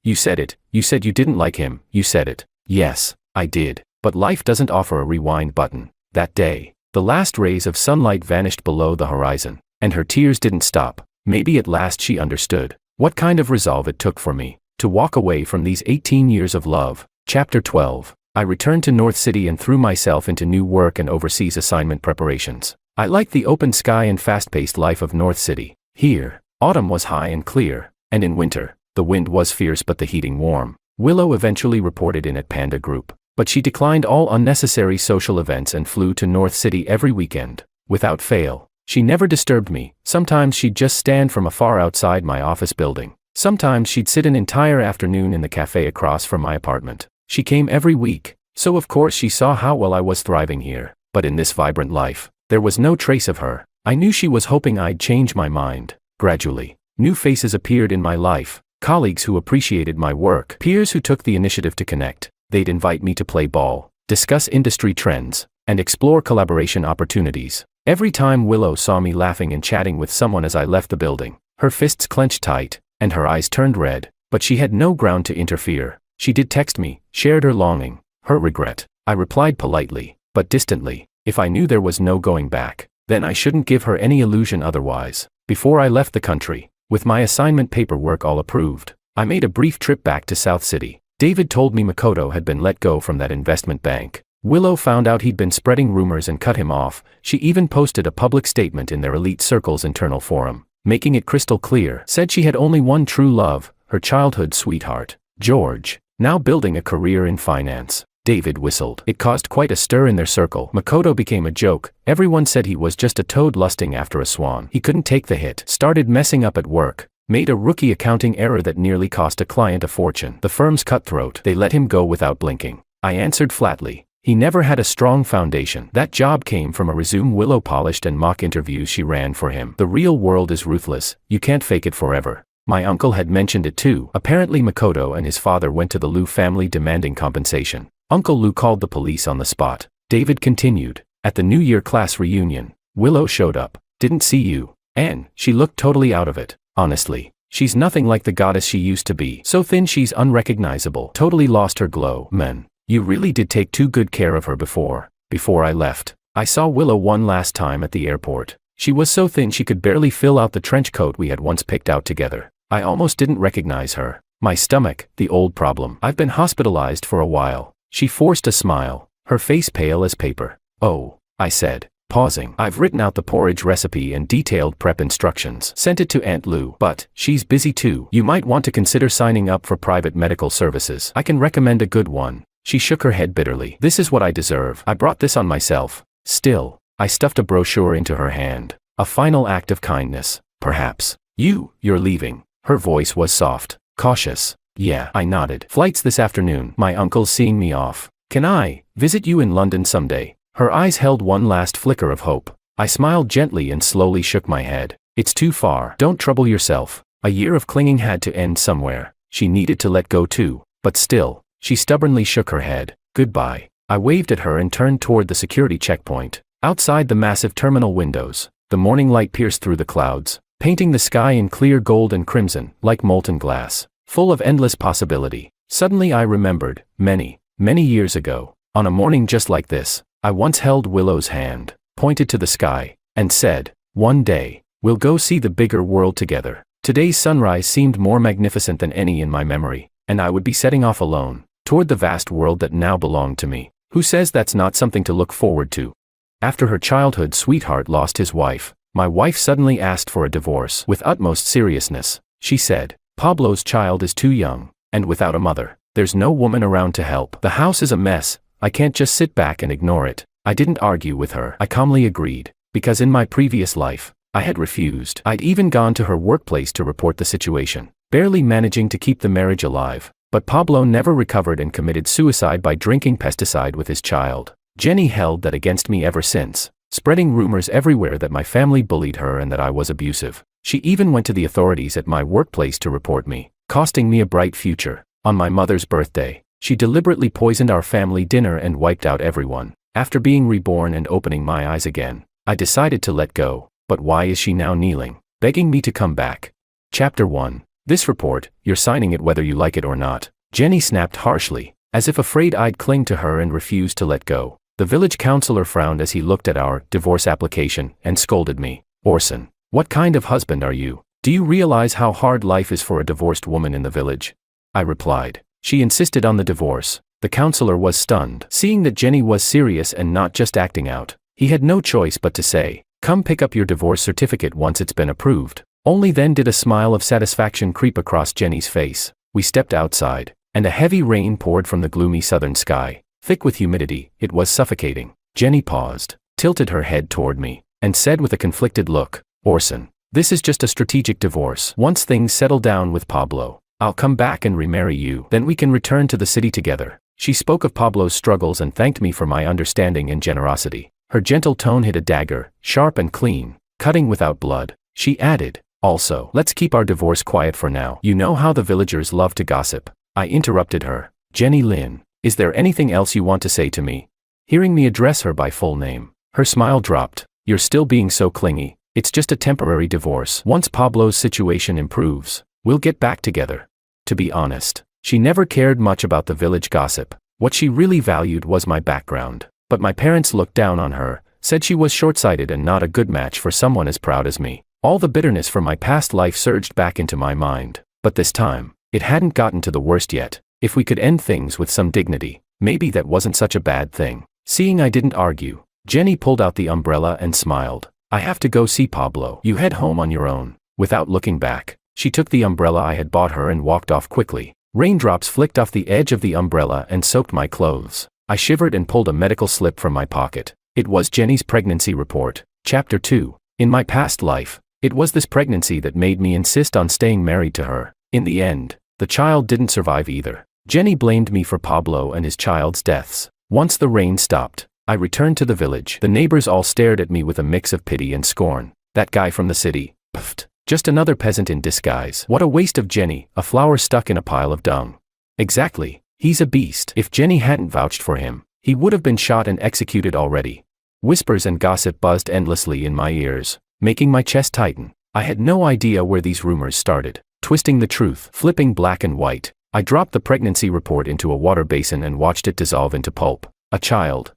You said it. You said you didn't like him. You said it. Yes, I did. But life doesn't offer a rewind button. That day, the last rays of sunlight vanished below the horizon, and her tears didn't stop. Maybe at last she understood what kind of resolve it took for me to walk away from these 18 years of love. Chapter 12. I returned to North City and threw myself into new work and overseas assignment preparations. I liked the open sky and fast-paced life of North City. Here, autumn was high and clear, and in winter, the wind was fierce but the heating warm. Willow eventually reported in at Panda Group, but she declined all unnecessary social events and flew to North City every weekend. Without fail, she never disturbed me. Sometimes she'd just stand from afar outside my office building. Sometimes she'd sit an entire afternoon in the cafe across from my apartment. She came every week, so of course she saw how well I was thriving here. But in this vibrant life, there was no trace of her. I knew she was hoping I'd change my mind. Gradually, new faces appeared in my life. Colleagues who appreciated my work, peers who took the initiative to connect. They'd invite me to play ball, discuss industry trends, and explore collaboration opportunities. Every time Willow saw me laughing and chatting with someone as I left the building, her fists clenched tight, and her eyes turned red, but she had no ground to interfere. She did text me, shared her longing, her regret. I replied politely, but distantly. If I knew there was no going back, then I shouldn't give her any illusion otherwise. Before I left the country, with my assignment paperwork all approved, I made a brief trip back to South City. David told me Makoto had been let go from that investment bank. Willow found out he'd been spreading rumors and cut him off. She even posted a public statement in their elite circle's internal forum, making it crystal clear. Said she had only one true love, her childhood sweetheart, George, now building a career in finance. David whistled. It caused quite a stir in their circle. Makoto became a joke. Everyone said he was just a toad lusting after a swan. He couldn't take the hit. Started messing up at work. Made a rookie accounting error that nearly cost a client a fortune. The firm's cutthroat. They let him go without blinking. I answered flatly. He never had a strong foundation. That job came from a resume Willow polished and mock interviews she ran for him. The real world is ruthless. You can't fake it forever. My uncle had mentioned it too. Apparently Makoto and his father went to the Liu family demanding compensation. Uncle Liu called the police on the spot. David continued. At the New Year class reunion, Willow showed up. Didn't see you. And she looked totally out of it. Honestly, she's nothing like the goddess she used to be. So thin she's unrecognizable. Totally lost her glow. Man, you really did take too good care of her before. Before I left, I saw Willow one last time at the airport. She was so thin she could barely fill out the trench coat we had once picked out together. I almost didn't recognize her. My stomach, the old problem. I've been hospitalized for a while. She forced a smile, her face pale as paper. Oh, I said, pausing. I've written out the porridge recipe and detailed prep instructions. Sent it to Aunt Lou, but she's busy too. You might want to consider signing up for private medical services. I can recommend a good one. She shook her head bitterly. This is what I deserve. I brought this on myself. Still, I stuffed a brochure into her hand. A final act of kindness, perhaps. You're leaving. Her voice was soft, cautious. Yeah, I nodded. Flights this afternoon. My uncle's seeing me off. Can I visit you in London someday? Her eyes held one last flicker of hope. I smiled gently and slowly shook my head. It's too far. Don't trouble yourself. A year of clinging had to end somewhere. She needed to let go too. But still, she stubbornly shook her head. Goodbye. I waved at her and turned toward the security checkpoint. Outside the massive terminal windows, the morning light pierced through the clouds, painting the sky in clear gold and crimson, like molten glass, full of endless possibility. Suddenly I remembered, many years ago, on a morning just like this, I once held Willow's hand, pointed to the sky, and said, "One day, we'll go see the bigger world together." Today's sunrise seemed more magnificent than any in my memory, and I would be setting off alone, toward the vast world that now belonged to me. Who says that's not something to look forward to? After her childhood sweetheart lost his wife, my wife suddenly asked for a divorce. With utmost seriousness, she said, "Pablo's child is too young, and without a mother. There's no woman around to help. The house is a mess. I can't just sit back and ignore it." I didn't argue with her. I calmly agreed, because in my previous life, I had refused. I'd even gone to her workplace to report the situation, barely managing to keep the marriage alive. But Pablo never recovered and committed suicide by drinking pesticide with his child. Jenny held that against me ever since, spreading rumors everywhere that my family bullied her and that I was abusive. She even went to the authorities at my workplace to report me, costing me a bright future. On my mother's birthday, she deliberately poisoned our family dinner and wiped out everyone. After being reborn and opening my eyes again, I decided to let go. But why is she now kneeling, begging me to come back? Chapter 1. This report, you're signing it whether you like it or not. Jenny snapped harshly, as if afraid I'd cling to her and refuse to let go. The village councillor frowned as he looked at our divorce application and scolded me. "Orson, what kind of husband are you? Do you realize how hard life is for a divorced woman in the village?" I replied. She insisted on the divorce. The councillor was stunned, seeing that Jenny was serious and not just acting out. He had no choice but to say, "Come pick up your divorce certificate once it's been approved." Only then did a smile of satisfaction creep across Jenny's face. We stepped outside, and a heavy rain poured from the gloomy southern sky. Thick with humidity, it was suffocating. Jenny paused, tilted her head toward me, and said with a conflicted look, "Orson, this is just a strategic divorce. Once things settle down with Pablo, I'll come back and remarry you. Then we can return to the city together." She spoke of Pablo's struggles and thanked me for my understanding and generosity. Her gentle tone hit a dagger, sharp and clean, cutting without blood. She added, "Also, let's keep our divorce quiet for now. You know how the villagers love to gossip." I interrupted her. "Jenny Lynn, is there anything else you want to say to me?" Hearing me address her by full name, her smile dropped. "You're still being so clingy. It's just a temporary divorce. Once Pablo's situation improves, we'll get back together." To be honest, she never cared much about the village gossip. What she really valued was my background. But my parents looked down on her, said she was short-sighted and not a good match for someone as proud as me. All the bitterness from my past life surged back into my mind. But this time, it hadn't gotten to the worst yet. If we could end things with some dignity, maybe that wasn't such a bad thing. Seeing I didn't argue, Jenny pulled out the umbrella and smiled. "I have to go see Pablo. You head home on your own." Without looking back, she took the umbrella I had bought her and walked off quickly. Raindrops flicked off the edge of the umbrella and soaked my clothes. I shivered and pulled a medical slip from my pocket. It was Jenny's pregnancy report. Chapter 2. In my past life, it was this pregnancy that made me insist on staying married to her. In the end, the child didn't survive either. Jenny blamed me for Pablo and his child's deaths. Once the rain stopped, I returned to the village. The neighbors all stared at me with a mix of pity and scorn. That guy from the city, pfft, just another peasant in disguise. What a waste of Jenny, a flower stuck in a pile of dung. Exactly, he's a beast. If Jenny hadn't vouched for him, he would have been shot and executed already. Whispers and gossip buzzed endlessly in my ears, making my chest tighten. I had no idea where these rumors started. Twisting the truth, flipping black and white, I dropped the pregnancy report into a water basin and watched it dissolve into pulp. A child.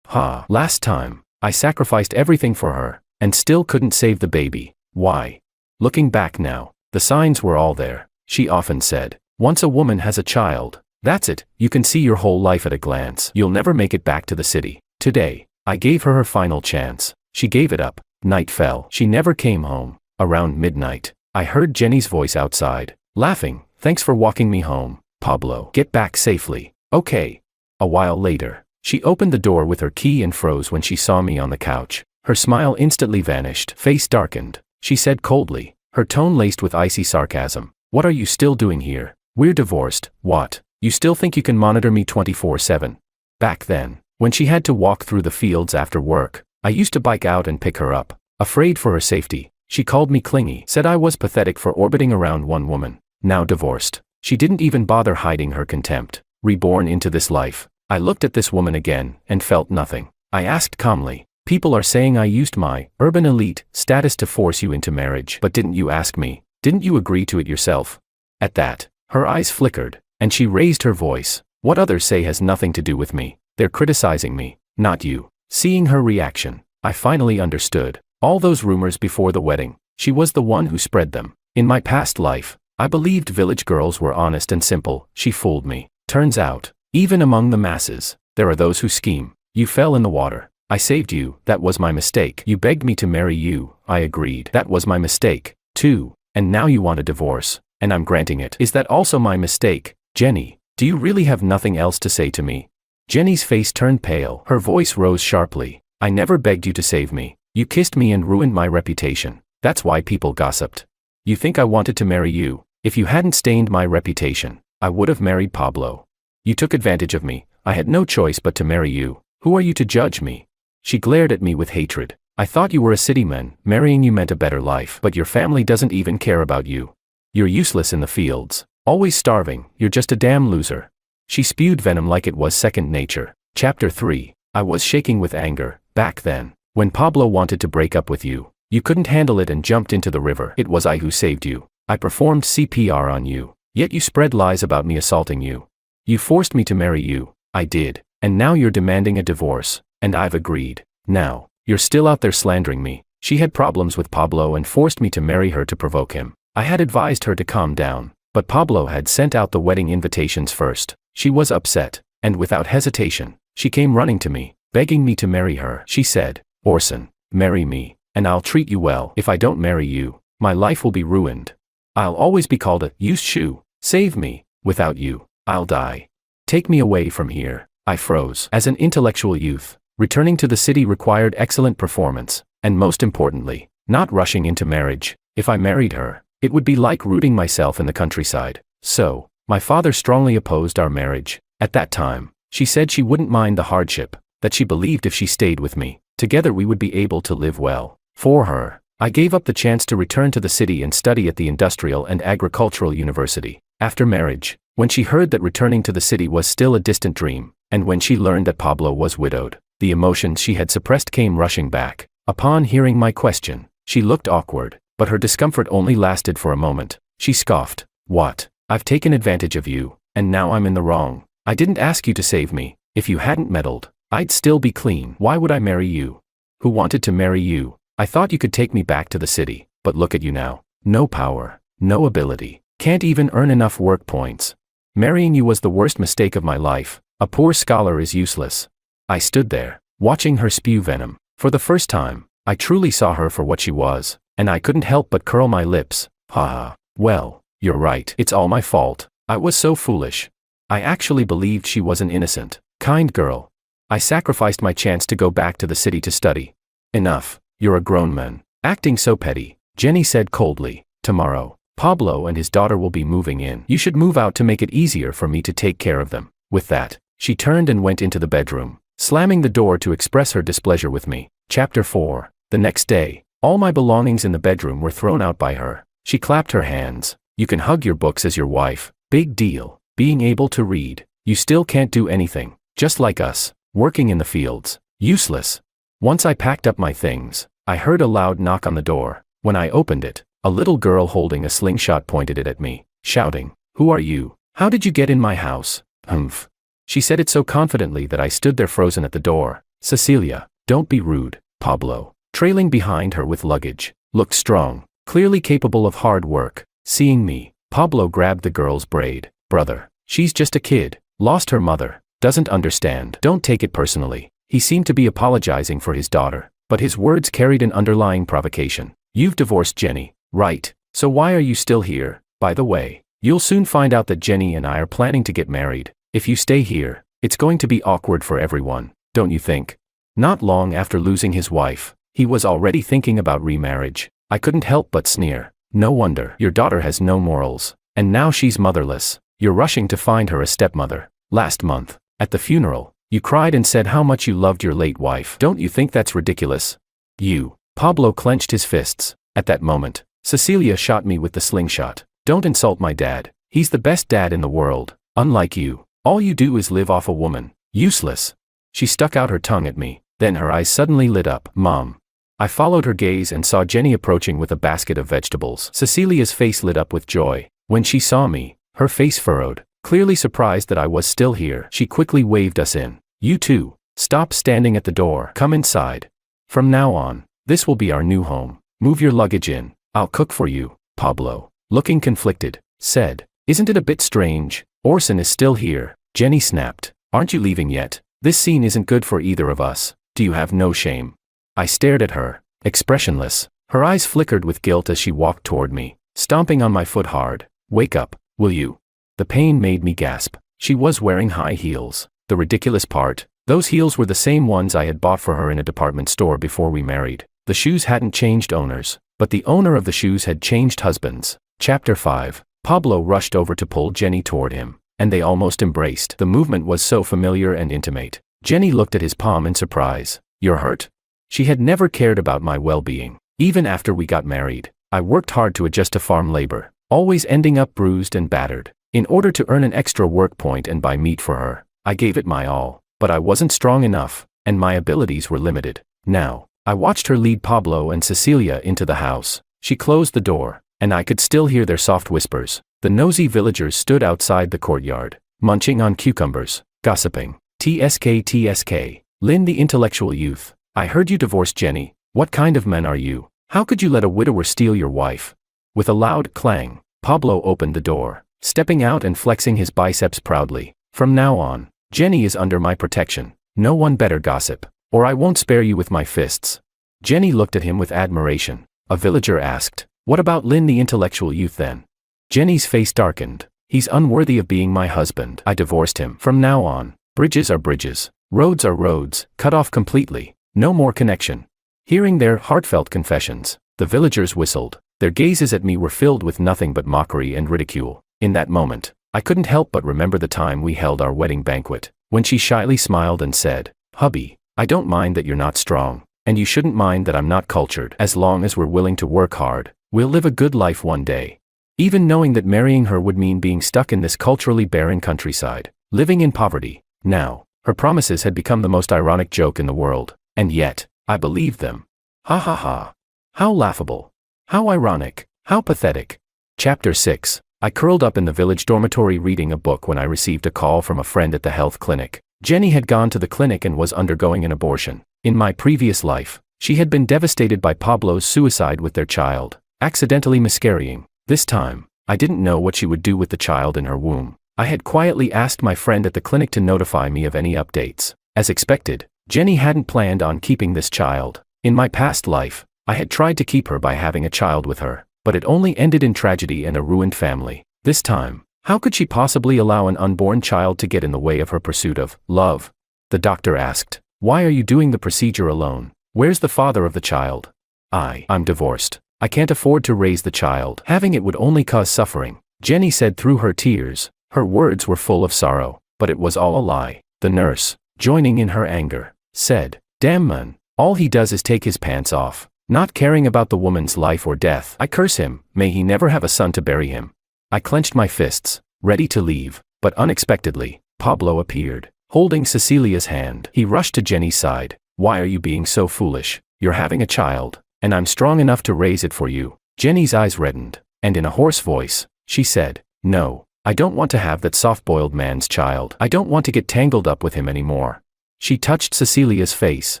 Last time, I sacrificed everything for her, and still couldn't save the baby. Why? Looking back now, the signs were all there. She often said, "Once a woman has a child, that's it, you can see your whole life at a glance. You'll never make it back to the city." Today, I gave her her final chance. She gave it up. Night fell. She never came home. Around midnight, I heard Jenny's voice outside, laughing. "Thanks for walking me home, Pablo. Get back safely." "Okay." A while later, she opened the door with her key and froze when she saw me on the couch. Her smile instantly vanished. Face darkened. She said coldly, her tone laced with icy sarcasm, "What are you still doing here? We're divorced. What? You still think you can monitor me 24/7? Back then, when she had to walk through the fields after work, I used to bike out and pick her up. Afraid for her safety, she called me clingy, said I was pathetic for orbiting around one woman. Now divorced, she didn't even bother hiding her contempt. Reborn into this life, I looked at this woman again and felt nothing. I asked calmly, people are saying I used my urban elite status to force you into marriage, but didn't you ask me? Didn't you agree to it yourself? At that, her eyes flickered, and she raised her voice. What others say has nothing to do with me. They're criticizing me, not you. Seeing her reaction, I finally understood. All those rumors before the wedding, she was the one who spread them. In my past life, I believed village girls were honest and simple. She fooled me. Turns out, even among the masses, there are those who scheme. You fell in the water. I saved you. That was my mistake. You begged me to marry you. I agreed. That was my mistake, too. And now you want a divorce, and I'm granting it. Is that also my mistake? Jenny, do you really have nothing else to say to me? Jenny's face turned pale. Her voice rose sharply. I never begged you to save me. You kissed me and ruined my reputation. That's why people gossiped. You think I wanted to marry you? If you hadn't stained my reputation, I would have married Pablo. You took advantage of me. I had no choice but to marry you. Who are you to judge me? She glared at me with hatred. I thought you were a city man. Marrying you meant a better life, but your family doesn't even care about you. You're useless in the fields. Always starving. You're just a damn loser. She spewed venom like it was second nature. Chapter 3. I was shaking with anger. Back then, when Pablo wanted to break up with you, you couldn't handle it and jumped into the river. It was I who saved you. I performed CPR on you. Yet you spread lies about me assaulting you. You forced me to marry you. I did. And now you're demanding a divorce. And I've agreed. Now, you're still out there slandering me. She had problems with Pablo and forced me to marry her to provoke him. I had advised her to calm down, but Pablo had sent out the wedding invitations first. She was upset, and without hesitation, she came running to me, begging me to marry her. She said, Orson, marry me, and I'll treat you well. If I don't marry you, my life will be ruined. I'll always be called a used shoe. Save me. Without you, I'll die. Take me away from here. I froze. As an intellectual youth, returning to the city required excellent performance, and most importantly, not rushing into marriage. If I married her, it would be like rooting myself in the countryside. So, my father strongly opposed our marriage. At that time, she said she wouldn't mind the hardship, that she believed if she stayed with me, together we would be able to live well. For her, I gave up the chance to return to the city and study at the Industrial and Agricultural University. After marriage, when she heard that returning to the city was still a distant dream, and when she learned that Pablo was widowed, the emotions she had suppressed came rushing back. Upon hearing my question, she looked awkward, but her discomfort only lasted for a moment. She scoffed. What? I've taken advantage of you, and now I'm in the wrong. I didn't ask you to save me. If you hadn't meddled, I'd still be clean. Why would I marry you? Who wanted to marry you? I thought you could take me back to the city, but look at you now. No power, no ability, can't even earn enough work points. Marrying you was the worst mistake of my life. A poor scholar is useless. I stood there, watching her spew venom. For the first time, I truly saw her for what she was, and I couldn't help but curl my lips. Ha. Well, you're right. It's all my fault. I was so foolish. I actually believed she was an innocent, kind girl. I sacrificed my chance to go back to the city to study. Enough. You're a grown man. Acting so petty, Jenny said coldly. Tomorrow, Pablo and his daughter will be moving in. You should move out to make it easier for me to take care of them. With that, she turned and went into the bedroom, slamming the door to express her displeasure with me. Chapter 4. The next day, all my belongings in the bedroom were thrown out by her. She clapped her hands. You can hug your books as your wife. Big deal. Being able to read. You still can't do anything. Just like us. Working in the fields. Useless. Once I packed up my things, I heard a loud knock on the door. When I opened it, a little girl holding a slingshot pointed it at me, shouting, "Who are you? How did you get in my house?" Humph. She said it so confidently that I stood there frozen at the door. Cecilia, don't be rude. Pablo, trailing behind her with luggage, looked strong, clearly capable of hard work. Seeing me, Pablo grabbed the girl's braid. Brother, she's just a kid, lost her mother, doesn't understand. Don't take it personally. He seemed to be apologizing for his daughter, but his words carried an underlying provocation. You've divorced Jenny, right? So why are you still here? By the way, you'll soon find out that Jenny and I are planning to get married. If you stay here, it's going to be awkward for everyone, don't you think? Not long after losing his wife, he was already thinking about remarriage. I couldn't help but sneer. No wonder. Your daughter has no morals, and now she's motherless. You're rushing to find her a stepmother. Last month, at the funeral, You cried and said how much you loved your late wife. Don't you think that's ridiculous? You. Pablo clenched his fists. At that moment, Cecilia shot me with the slingshot. Don't insult my dad. He's the best dad in the world. Unlike you. All you do is live off a woman. Useless. She stuck out her tongue at me. Then her eyes suddenly lit up. Mom. I followed her gaze and saw Jenny approaching with a basket of vegetables. Cecilia's face lit up with joy. When she saw me, her face furrowed. Clearly surprised that I was still here, she quickly waved us in. You too. Stop standing at the door. Come inside. From now on, this will be our new home. Move your luggage in. I'll cook for you. Pablo, looking conflicted, said. Isn't it a bit strange? Orson is still here. Jenny snapped. Aren't you leaving yet? This scene isn't good for either of us. Do you have no shame? I stared at her, expressionless. Her eyes flickered with guilt as she walked toward me, stomping on my foot hard. Wake up, will you? The pain made me gasp. She was wearing high heels. The ridiculous part, those heels were the same ones I had bought for her in a department store before we married. The shoes hadn't changed owners, but the owner of the shoes had changed husbands. Chapter 5. Pablo rushed over to pull Jenny toward him, and they almost embraced. The movement was so familiar and intimate. Jenny looked at his palm in surprise. You're hurt? She had never cared about my well-being. Even after we got married, I worked hard to adjust to farm labor, always ending up bruised and battered. In order to earn an extra work point and buy meat for her, I gave it my all, but I wasn't strong enough, and my abilities were limited. Now, I watched her lead Pablo and Cecilia into the house. She closed the door, and I could still hear their soft whispers. The nosy villagers stood outside the courtyard, munching on cucumbers, gossiping. TSK. Lynn the intellectual youth. I heard you divorced Jenny. What kind of man are you? How could you let a widower steal your wife? With a loud clang, Pablo opened the door, stepping out and flexing his biceps proudly. From now on, Jenny is under my protection. No one better gossip, or I won't spare you with my fists. Jenny looked at him with admiration. A villager asked, what about Lynn the intellectual youth then? Jenny's face darkened. He's unworthy of being my husband. I divorced him. From now on, bridges are bridges, roads are roads, cut off completely. No more connection. Hearing their heartfelt confessions, the villagers whistled. Their gazes at me were filled with nothing but mockery and ridicule. In that moment, I couldn't help but remember the time we held our wedding banquet, when she shyly smiled and said, Hubby, I don't mind that you're not strong, and you shouldn't mind that I'm not cultured. As long as we're willing to work hard, we'll live a good life one day. Even knowing that marrying her would mean being stuck in this culturally barren countryside, living in poverty. Now, her promises had become the most ironic joke in the world. And yet, I believed them. Ha ha ha. How laughable. How ironic. How pathetic. Chapter 6. I curled up in the village dormitory reading a book when I received a call from a friend at the health clinic. Jenny had gone to the clinic and was undergoing an abortion. In my previous life, she had been devastated by Pablo's suicide with their child, accidentally miscarrying. This time, I didn't know what she would do with the child in her womb. I had quietly asked my friend at the clinic to notify me of any updates. As expected, Jenny hadn't planned on keeping this child. In my past life, I had tried to keep her by having a child with her, but it only ended in tragedy and a ruined family. This time, how could she possibly allow an unborn child to get in the way of her pursuit of love? The doctor asked, why are you doing the procedure alone? Where's the father of the child? I'm divorced. I can't afford to raise the child. Having it would only cause suffering, Jenny said through her tears. Her words were full of sorrow, but it was all a lie. The nurse, joining in her anger, said, damn man, all he does is take his pants off, not caring about the woman's life or death. I curse him, may he never have a son to bury him. I clenched my fists, ready to leave, but unexpectedly, Pablo appeared, holding Cecilia's hand. He rushed to Jenny's side. Why are you being so foolish? You're having a child, and I'm strong enough to raise it for you. Jenny's eyes reddened, and in a hoarse voice, she said, no, I don't want to have that soft-boiled man's child. I don't want to get tangled up with him anymore. She touched Cecilia's face.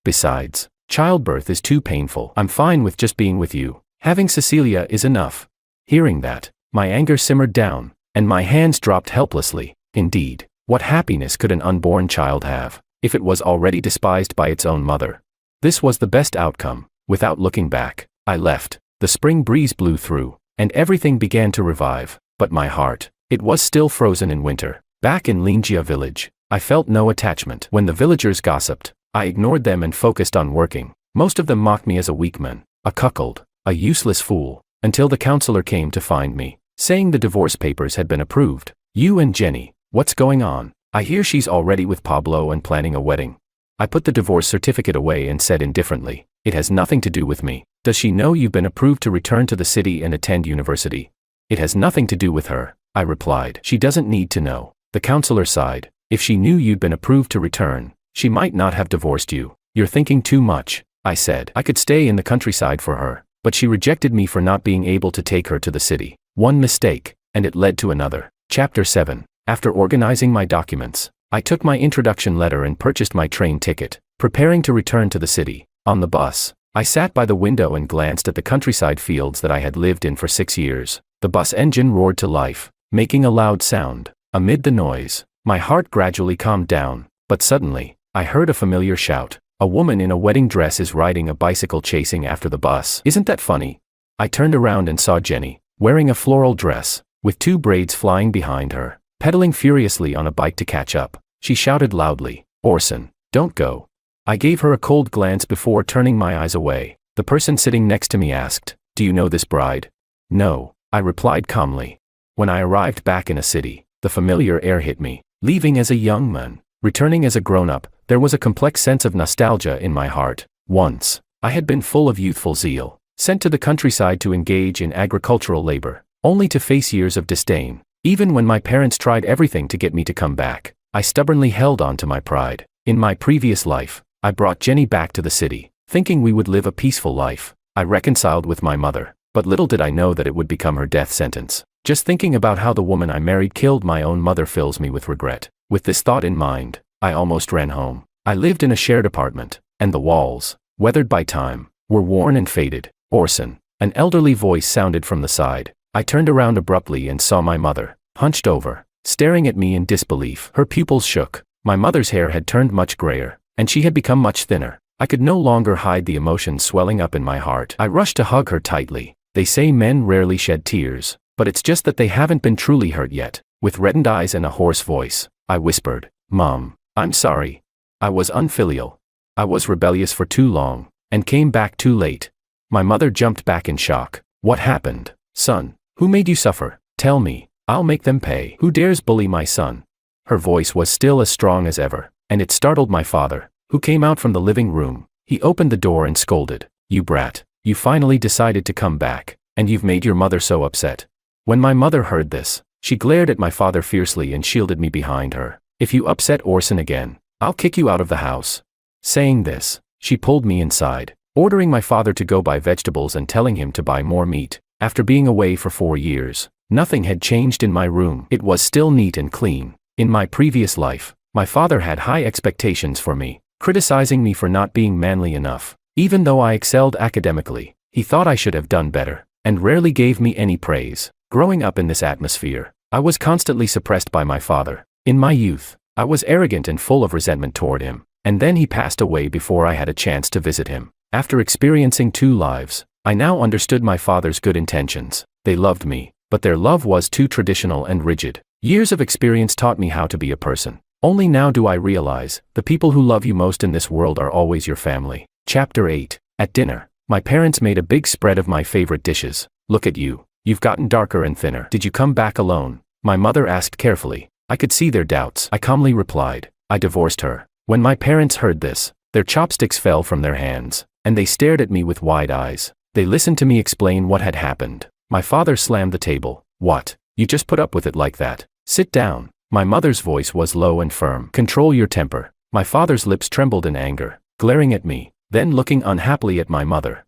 Besides, childbirth is too painful. I'm fine with just being with you. Having Cecilia is enough. Hearing that, my anger simmered down, and my hands dropped helplessly. Indeed, what happiness could an unborn child have, if it was already despised by its own mother? This was the best outcome. Without looking back, I left. The spring breeze blew through, and everything began to revive. But my heart, it was still frozen in winter. Back in Lingia village, I felt no attachment. When the villagers gossiped, I ignored them and focused on working. Most of them mocked me as a weak man, a cuckold, a useless fool, until the counselor came to find me, saying the divorce papers had been approved. You and Jenny, what's going on? I hear she's already with Pablo and planning a wedding. I put the divorce certificate away and said indifferently, it has nothing to do with me. Does she know you've been approved to return to the city and attend university? It has nothing to do with her, I replied. She doesn't need to know. The counselor sighed. If she knew you'd been approved to return, she might not have divorced you. You're thinking too much, I said. I could stay in the countryside for her, but she rejected me for not being able to take her to the city. One mistake, and it led to another. Chapter 7. After organizing my documents, I took my introduction letter and purchased my train ticket, preparing to return to the city. On the bus, I sat by the window and glanced at the countryside fields that I had lived in for 6 years. The bus engine roared to life, making a loud sound. Amid the noise, my heart gradually calmed down, but suddenly, I heard a familiar shout. A woman in a wedding dress is riding a bicycle chasing after the bus. Isn't that funny? I turned around and saw Jenny, wearing a floral dress, with 2 braids flying behind her, pedaling furiously on a bike to catch up. She shouted loudly, "Orson, don't go." I gave her a cold glance before turning my eyes away. The person sitting next to me asked, "Do you know this bride?" "No," I replied calmly. When I arrived back in a city, the familiar air hit me. Leaving as a young man, returning as a grown-up, there was a complex sense of nostalgia in my heart. Once, I had been full of youthful zeal, sent to the countryside to engage in agricultural labor, only to face years of disdain. Even when my parents tried everything to get me to come back, I stubbornly held on to my pride. In my previous life, I brought Jenny back to the city, thinking we would live a peaceful life. I reconciled with my mother, but little did I know that it would become her death sentence. Just thinking about how the woman I married killed my own mother fills me with regret. With this thought in mind, I almost ran home. I lived in a shared apartment, and the walls, weathered by time, were worn and faded. "Orson," an elderly voice sounded from the side. I turned around abruptly and saw my mother, hunched over, staring at me in disbelief. Her pupils shook. My mother's hair had turned much grayer, and she had become much thinner. I could no longer hide the emotions swelling up in my heart. I rushed to hug her tightly. They say men rarely shed tears, but it's just that they haven't been truly hurt yet. With reddened eyes and a hoarse voice, I whispered, "Mom, I'm sorry. I was unfilial. I was rebellious for too long, and came back too late." My mother jumped back in shock. "What happened, son? Who made you suffer? Tell me. I'll make them pay. Who dares bully my son?" Her voice was still as strong as ever, and it startled my father, who came out from the living room. He opened the door and scolded, "You brat, you finally decided to come back, and you've made your mother so upset." When my mother heard this, she glared at my father fiercely and shielded me behind her. "If you upset Orson again, I'll kick you out of the house." Saying this, she pulled me inside, ordering my father to go buy vegetables and telling him to buy more meat. After being away for 4 years, nothing had changed in my room. It was still neat and clean. In my previous life, my father had high expectations for me, criticizing me for not being manly enough. Even though I excelled academically, he thought I should have done better, and rarely gave me any praise. Growing up in this atmosphere, I was constantly suppressed by my father. In my youth, I was arrogant and full of resentment toward him, and then he passed away before I had a chance to visit him. After experiencing 2 lives, I now understood my father's good intentions. They loved me, but their love was too traditional and rigid. Years of experience taught me how to be a person. Only now do I realize, the people who love you most in this world are always your family. Chapter 8. At dinner, my parents made a big spread of my favorite dishes. "Look at you. You've gotten darker and thinner. Did you come back alone?" my mother asked carefully. I could see their doubts. I calmly replied, "I divorced her." When my parents heard this, their chopsticks fell from their hands, and they stared at me with wide eyes. They listened to me explain what had happened. My father slammed the table. "What? You just put up with it like that? Sit down." My mother's voice was low and firm. "Control your temper." My father's lips trembled in anger, glaring at me, then looking unhappily at my mother.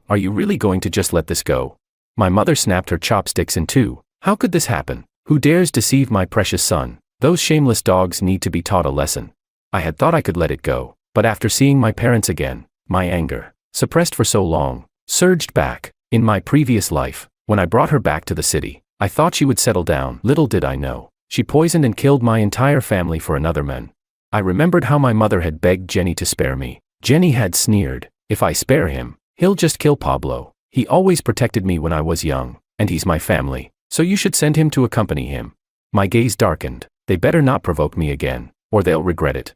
Are you really going to just let this go?" My mother snapped her chopsticks in two. "How could this happen? Who dares deceive my precious son? Those shameless dogs need to be taught a lesson." I had thought I could let it go, but after seeing my parents again, my anger, suppressed for so long, surged back. In my previous life, when I brought her back to the city, I thought she would settle down. Little did I know, she poisoned and killed my entire family for another man. I remembered how my mother had begged Jenny to spare me. Jenny had sneered, "If I spare him, he'll just kill Pablo. He always protected me when I was young, and he's my family, so you should send him to accompany him." My gaze darkened. They better not provoke me again, or they'll regret it.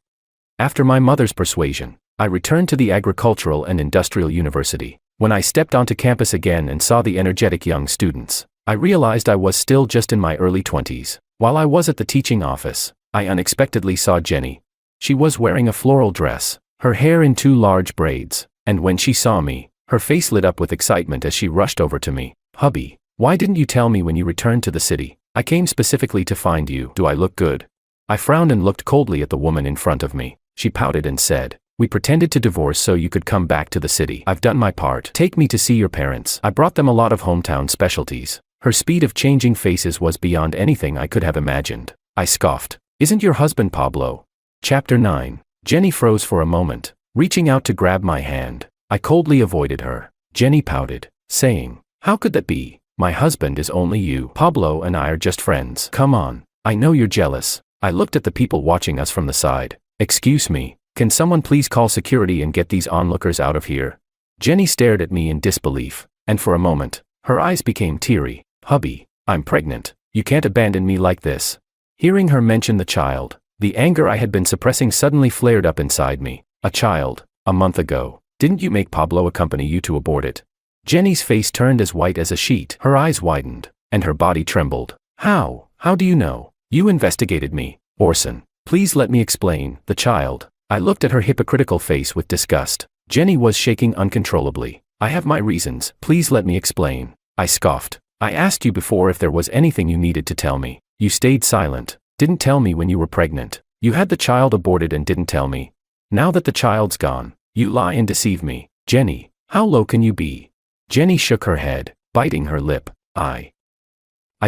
After my mother's persuasion, I returned to the Agricultural and Industrial University. When I stepped onto campus again and saw the energetic young students, I realized I was still just in my early 20s. While I was at the teaching office, I unexpectedly saw Jenny. She was wearing a floral dress, her hair in 2 large braids, and when she saw me, her face lit up with excitement as she rushed over to me. "Hubby, why didn't you tell me when you returned to the city? I came specifically to find you. Do I look good?" I frowned and looked coldly at the woman in front of me. She pouted and said, "We pretended to divorce so you could come back to the city. I've done my part. Take me to see your parents. I brought them a lot of hometown specialties." Her speed of changing faces was beyond anything I could have imagined. I scoffed. "Isn't your husband Pablo?" Chapter 9. Jenny froze for a moment, reaching out to grab my hand. I coldly avoided her. Jenny pouted, saying, "How could that be? My husband is only you. Pablo and I are just friends. Come on. I know you're jealous." I looked at the people watching us from the side. "Excuse me, can someone please call security and get these onlookers out of here?" Jenny stared at me in disbelief, and for a moment, her eyes became teary. "Hubby, I'm pregnant. You can't abandon me like this." Hearing her mention the child, the anger I had been suppressing suddenly flared up inside me. "A child? A month ago. Didn't you make Pablo accompany you to abort it?" Jenny's face turned as white as a sheet. Her eyes widened, and her body trembled. How? How do you know? You investigated me, Orson. Please let me explain." The child. I looked at her hypocritical face with disgust. Jenny was shaking uncontrollably. "I have my reasons. Please let me explain." I scoffed. "I asked you before if there was anything you needed to tell me. You stayed silent. Didn't tell me when you were pregnant. You had the child aborted and didn't tell me. Now that the child's gone, you lie and deceive me. Jenny, how low can you be?" Jenny shook her head, biting her lip. I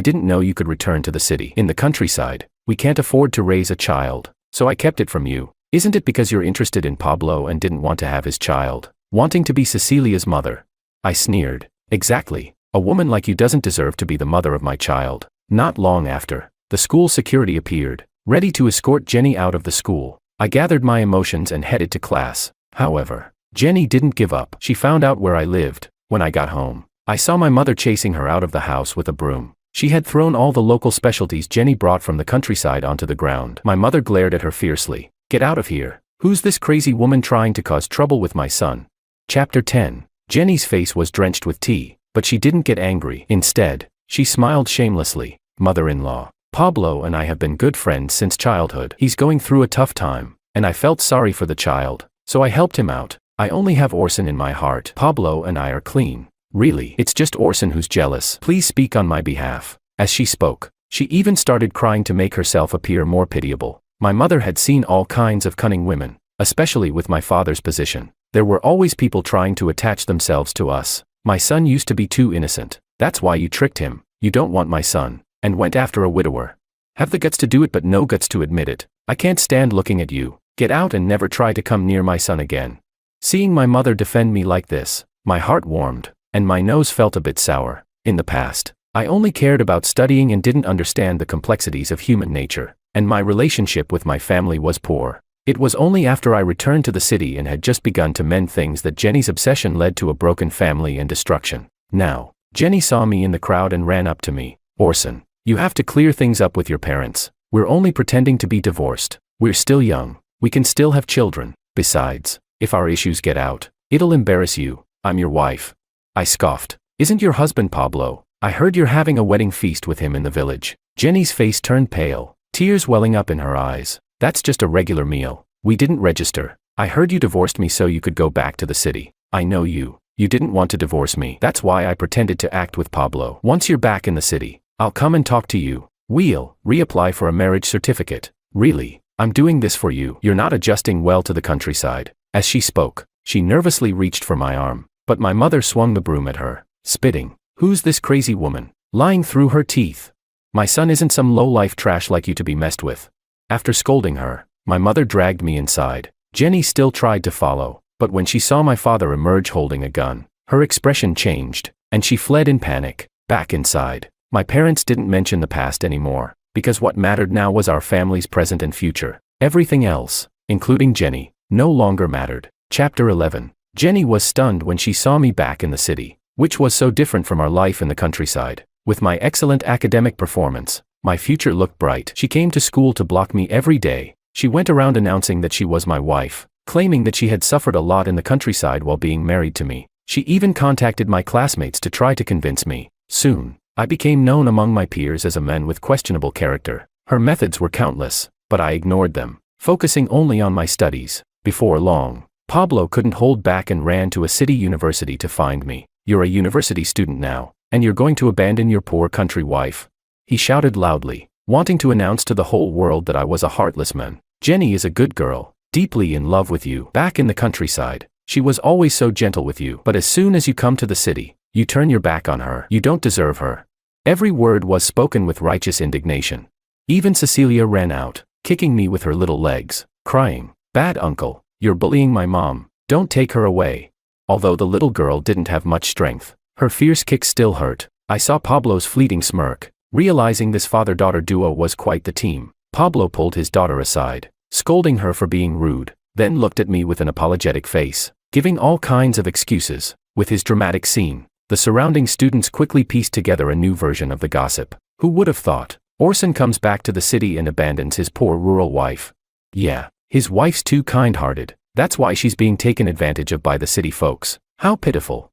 didn't know you could return to the city. In the countryside, we can't afford to raise a child, so I kept it from you. Isn't it because you're interested in Pablo and didn't want to have his child, wanting to be Cecilia's mother?" I sneered. "Exactly. A woman like you doesn't deserve to be the mother of my child." Not long after, the school security appeared, ready to escort Jenny out of the school. I gathered my emotions and headed to class. However, Jenny didn't give up. She found out where I lived. When I got home, I saw my mother chasing her out of the house with a broom. She had thrown all the local specialties Jenny brought from the countryside onto the ground. My mother glared at her fiercely. "Get out of here. Who's this crazy woman trying to cause trouble with my son?" Chapter 10. Jenny's face was drenched with tea, but she didn't get angry. Instead, she smiled shamelessly. "Mother-in-law, Pablo and I have been good friends since childhood. He's going through a tough time, and I felt sorry for the child, so I helped him out. I only have Orson in my heart. Pablo and I are clean. Really, it's just Orson who's jealous. Please speak on my behalf." As she spoke, she even started crying to make herself appear more pitiable. My mother had seen all kinds of cunning women, especially with my father's position. There were always people trying to attach themselves to us. "My son used to be too innocent. That's why you tricked him. You don't want my son, and went after a widower. Have the guts to do it but no guts to admit it. I can't stand looking at you. Get out and never try to come near my son again." Seeing my mother defend me like this, my heart warmed, and my nose felt a bit sour. In the past, I only cared about studying and didn't understand the complexities of human nature, and my relationship with my family was poor. It was only after I returned to the city and had just begun to mend things that Jenny's obsession led to a broken family and destruction. Now, Jenny saw me in the crowd and ran up to me. "Orson, you have to clear things up with your parents. We're only pretending to be divorced. We're still young. We can still have children. Besides, if our issues get out, it'll embarrass you. I'm your wife." I scoffed. "Isn't your husband Pablo? I heard you're having a wedding feast with him in the village." Jenny's face turned pale, tears welling up in her eyes. "That's just a regular meal. We didn't register. I heard you divorced me so you could go back to the city. I know you. You didn't want to divorce me. That's why I pretended to act with Pablo. Once you're back in the city, I'll come and talk to you. We'll reapply for a marriage certificate. Really, I'm doing this for you. You're not adjusting well to the countryside." As she spoke, she nervously reached for my arm, but my mother swung the broom at her, spitting. "Who's this crazy woman?" Lying through her teeth. "My son isn't some low-life trash like you to be messed with." After scolding her, my mother dragged me inside. Jenny still tried to follow, but when she saw my father emerge holding a gun, her expression changed, and she fled in panic. Back inside, my parents didn't mention the past anymore, because what mattered now was our family's present and future. Everything else, including Jenny, no longer mattered. Chapter 11. Jenny was stunned when she saw me back in the city, which was so different from our life in the countryside. With my excellent academic performance, my future looked bright. She came to school to block me every day. She went around announcing that she was my wife, claiming that she had suffered a lot in the countryside while being married to me. She even contacted my classmates to try to convince me. Soon, I became known among my peers as a man with questionable character. Her methods were countless. but I ignored them, focusing only on my studies. Before long, Pablo couldn't hold back and ran to a city university to find me. "You're a university student now, and you're going to abandon your poor country wife?" he shouted loudly, wanting to announce to the whole world that I was a heartless man. "Jenny is a good girl, deeply in love with you. Back in the countryside, she was always so gentle with you. But as soon as you come to the city, you turn your back on her. You don't deserve her." Every word was spoken with righteous indignation. Even Cecilia ran out, kicking me with her little legs, crying, "Bad uncle, you're bullying my mom, don't take her away." Although the little girl didn't have much strength, her fierce kicks still hurt. I saw Pablo's fleeting smirk. Realizing this father-daughter duo was quite the team, Pablo pulled his daughter aside, scolding her for being rude, then looked at me with an apologetic face, giving all kinds of excuses. With his dramatic scene, the surrounding students quickly pieced together a new version of the gossip. Who would have thought? Orson comes back to the city and abandons his poor rural wife. Yeah, his wife's too kind-hearted. That's why she's being taken advantage of by the city folks. How pitiful.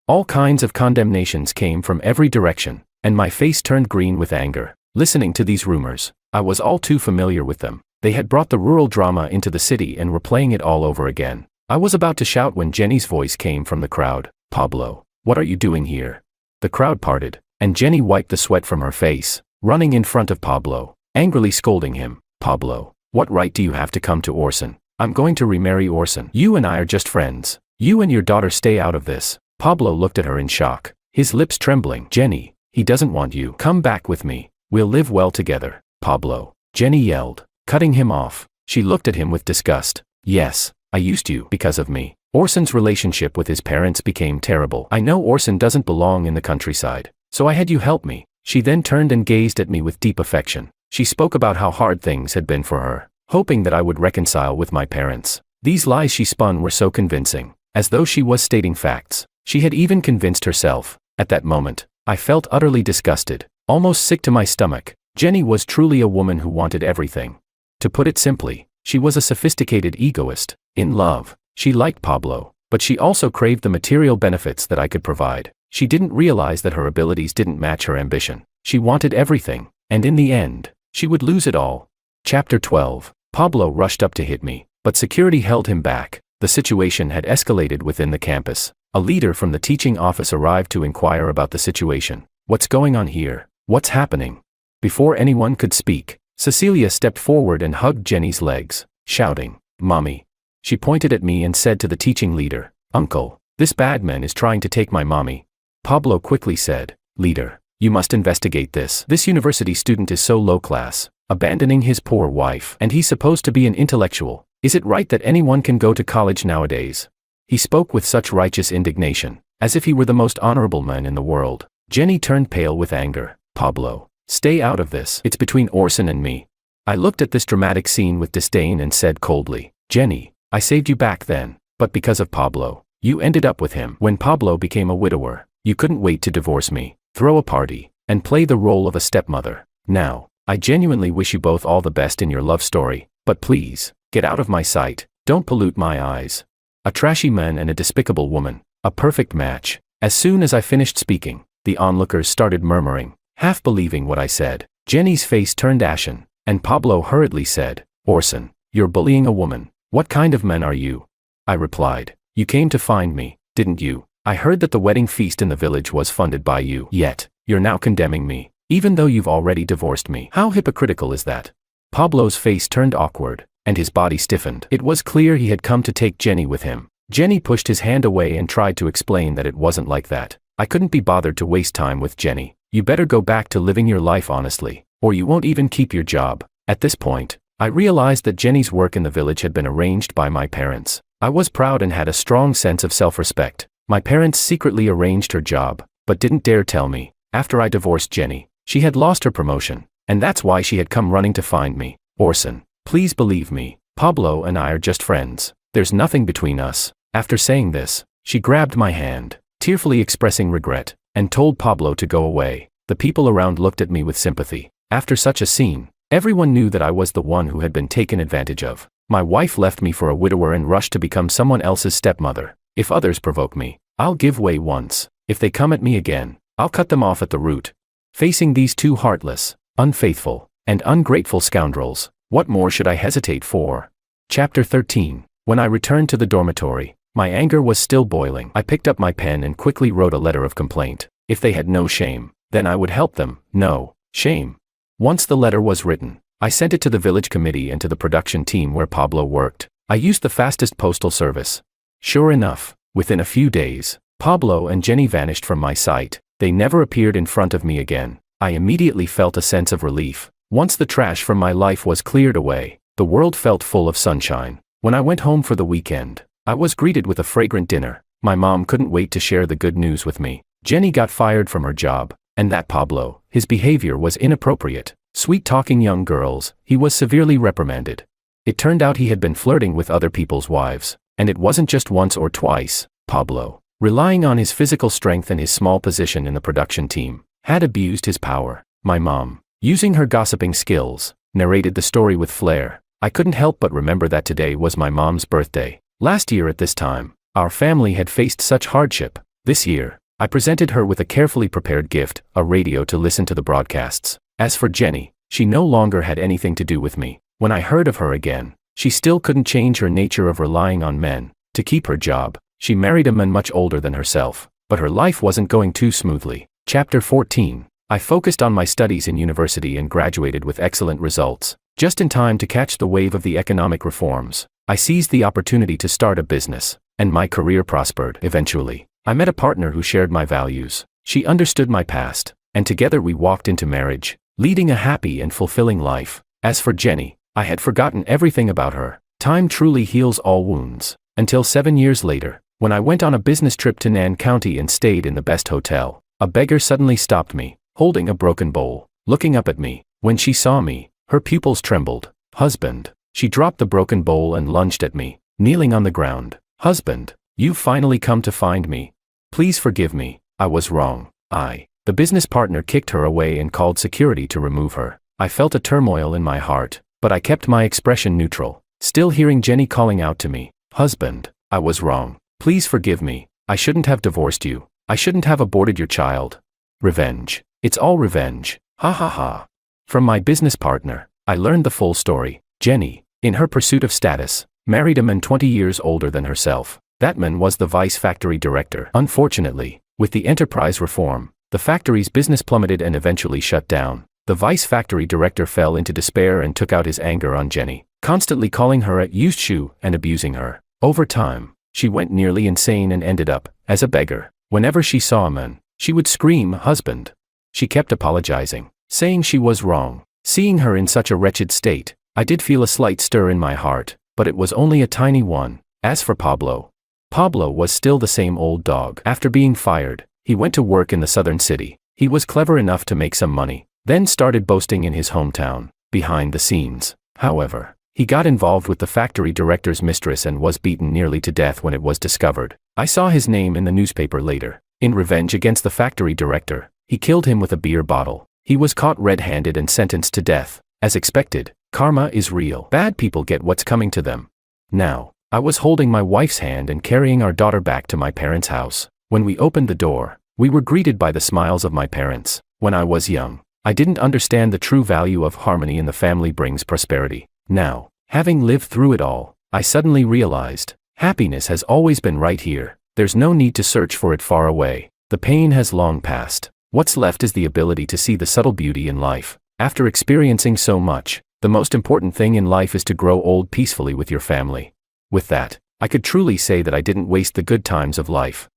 All kinds of condemnations came from every direction, and my face turned green with anger. Listening to these rumors, I was all too familiar with them. They had brought the rural drama into the city and were playing it all over again. I was about to shout when Jenny's voice came from the crowd. "Pablo, what are you doing here?" The crowd parted, and Jenny wiped the sweat from her face, running in front of Pablo, angrily scolding him. "Pablo, what right do you have to come to Orson? I'm going to remarry Orson. You and I are just friends. You and your daughter stay out of this." Pablo looked at her in shock, his lips trembling. "Jenny, he doesn't want you. Come back with me. We'll live well together." "Pablo," Jenny yelled, cutting him off. She looked at him with disgust. "Yes, I used you because of me. Orson's relationship with his parents became terrible. I know Orson doesn't belong in the countryside, so I had you help me." She then turned and gazed at me with deep affection. She spoke about how hard things had been for her, hoping that I would reconcile with my parents. These lies she spun were so convincing, as though she was stating facts. She had even convinced herself. At that moment, I felt utterly disgusted, almost sick to my stomach. Jenny was truly a woman who wanted everything. To put it simply, she was a sophisticated egoist. In love, she liked Pablo, but she also craved the material benefits that I could provide. She didn't realize that her abilities didn't match her ambition. She wanted everything, and in the end, she would lose it all. Chapter 12. Pablo rushed up to hit me, but security held him back. The situation had escalated within the campus. A leader from the teaching office arrived to inquire about the situation. "What's going on here? What's happening?" Before anyone could speak, Cecilia stepped forward and hugged Jenny's legs, shouting, "Mommy." She pointed at me and said to the teaching leader, "Uncle, this bad man is trying to take my mommy." Pablo quickly said, "Leader, you must investigate this. This university student is so low class, abandoning his poor wife, and he's supposed to be an intellectual. Is it right that anyone can go to college nowadays?" He spoke with such righteous indignation, as if he were the most honorable man in the world. Jenny turned pale with anger. "Pablo, stay out of this. It's between Orson and me." I looked at this dramatic scene with disdain and said coldly, "Jenny, I saved you back then, but because of Pablo, you ended up with him. When Pablo became a widower, you couldn't wait to divorce me, throw a party, and play the role of a stepmother. Now, I genuinely wish you both all the best in your love story, but please, get out of my sight, don't pollute my eyes." A trashy man and a despicable woman, a perfect match. As soon as I finished speaking, the onlookers started murmuring, half believing what I said. Jenny's face turned ashen, and Pablo hurriedly said, "Orson, you're bullying a woman. What kind of man are you?" I replied, "You came to find me, didn't you? I heard that the wedding feast in the village was funded by you. Yet, you're now condemning me, even though you've already divorced me. How hypocritical is that?" Pablo's face turned awkward, and his body stiffened. It was clear he had come to take Jenny with him. Jenny pushed his hand away and tried to explain that it wasn't like that. I couldn't be bothered to waste time with Jenny. "You better go back to living your life honestly, or you won't even keep your job." At this point, I realized that Jenny's work in the village had been arranged by my parents. I was proud and had a strong sense of self-respect. My parents secretly arranged her job, but didn't dare tell me. After I divorced Jenny, she had lost her promotion, and that's why she had come running to find me. "Orson, please believe me, Pablo and I are just friends. There's nothing between us." After saying this, she grabbed my hand, tearfully expressing regret, and told Pablo to go away. The people around looked at me with sympathy. After such a scene, everyone knew that I was the one who had been taken advantage of. My wife left me for a widower and rushed to become someone else's stepmother. If others provoke me, I'll give way once. If they come at me again, I'll cut them off at the root. Facing these two heartless, unfaithful, and ungrateful scoundrels, What more should I hesitate for? Chapter 13. When I returned to the dormitory, my anger was still boiling. I picked up my pen and quickly wrote a letter of complaint. If they had no shame, then I would help them. No shame. Once the letter was written, I sent it to the village committee and to the production team where Pablo worked. I used the fastest postal service. Sure enough, within a few days, Pablo and Jenny vanished from my sight. They never appeared in front of me again. I immediately felt a sense of relief. Once the trash from my life was cleared away, the world felt full of sunshine. When I went home for the weekend, I was greeted with a fragrant dinner. My mom couldn't wait to share the good news with me. Jenny got fired from her job, and that Pablo, his behavior was inappropriate. Sweet-talking young girls, he was severely reprimanded. It turned out he had been flirting with other people's wives, and it wasn't just once or twice. Pablo, relying on his physical strength and his small position in the production team, had abused his power. My mom, using her gossiping skills, narrated the story with flair. I couldn't help but remember that today was my mom's birthday. Last year at this time, our family had faced such hardship. This year, I presented her with a carefully prepared gift, a radio to listen to the broadcasts. As for Jenny, she no longer had anything to do with me. When I heard of her again, she still couldn't change her nature of relying on men to keep her job. She married a man much older than herself, but her life wasn't going too smoothly. Chapter 14. I focused on my studies in university and graduated with excellent results. Just in time to catch the wave of the economic reforms, I seized the opportunity to start a business, and my career prospered. Eventually, I met a partner who shared my values. She understood my past, and together we walked into marriage, leading a happy and fulfilling life. As for Jenny, I had forgotten everything about her. Time truly heals all wounds. Until 7 years later, when I went on a business trip to Nan County and stayed in the best hotel, a beggar suddenly stopped me, holding a broken bowl, looking up at me. When she saw me, her pupils trembled. Husband. She dropped the broken bowl and lunged at me, kneeling on the ground. Husband, you've finally come to find me. Please forgive me, I was wrong. The business partner kicked her away and called security to remove her. I felt a turmoil in my heart, but I kept my expression neutral, still hearing Jenny calling out to me. Husband, I was wrong. Please forgive me. I shouldn't have divorced you. I shouldn't have aborted your child. Revenge. It's all revenge. Ha ha ha. From my business partner, I learned the full story. Jenny, in her pursuit of status, married a man 20 years older than herself. That man was the vice factory director. Unfortunately, with the enterprise reform, the factory's business plummeted and eventually shut down. The vice factory director fell into despair and took out his anger on Jenny, constantly calling her a used shoe and abusing her. Over time, she went nearly insane and ended up as a beggar. Whenever she saw a man, she would scream, "Husband." She kept apologizing, saying she was wrong. Seeing her in such a wretched state, I did feel a slight stir in my heart, but it was only a tiny one. As for Pablo was still the same old dog. After being fired, he went to work in the southern city. He was clever enough to make some money, then started boasting in his hometown. Behind the scenes, however, he got involved with the factory director's mistress and was beaten nearly to death when it was discovered. I saw his name in the newspaper later. In revenge against the factory director, he killed him with a beer bottle. He was caught red-handed and sentenced to death. As expected, karma is real. Bad people get what's coming to them. Now, I was holding my wife's hand and carrying our daughter back to my parents' house. When we opened the door, we were greeted by the smiles of my parents. When I was young, I didn't understand the true value of harmony in the family brings prosperity. Now, having lived through it all, I suddenly realized, happiness has always been right here. There's no need to search for it far away. The pain has long passed. What's left is the ability to see the subtle beauty in life. After experiencing so much, the most important thing in life is to grow old peacefully with your family. With that, I could truly say that I didn't waste the good times of life.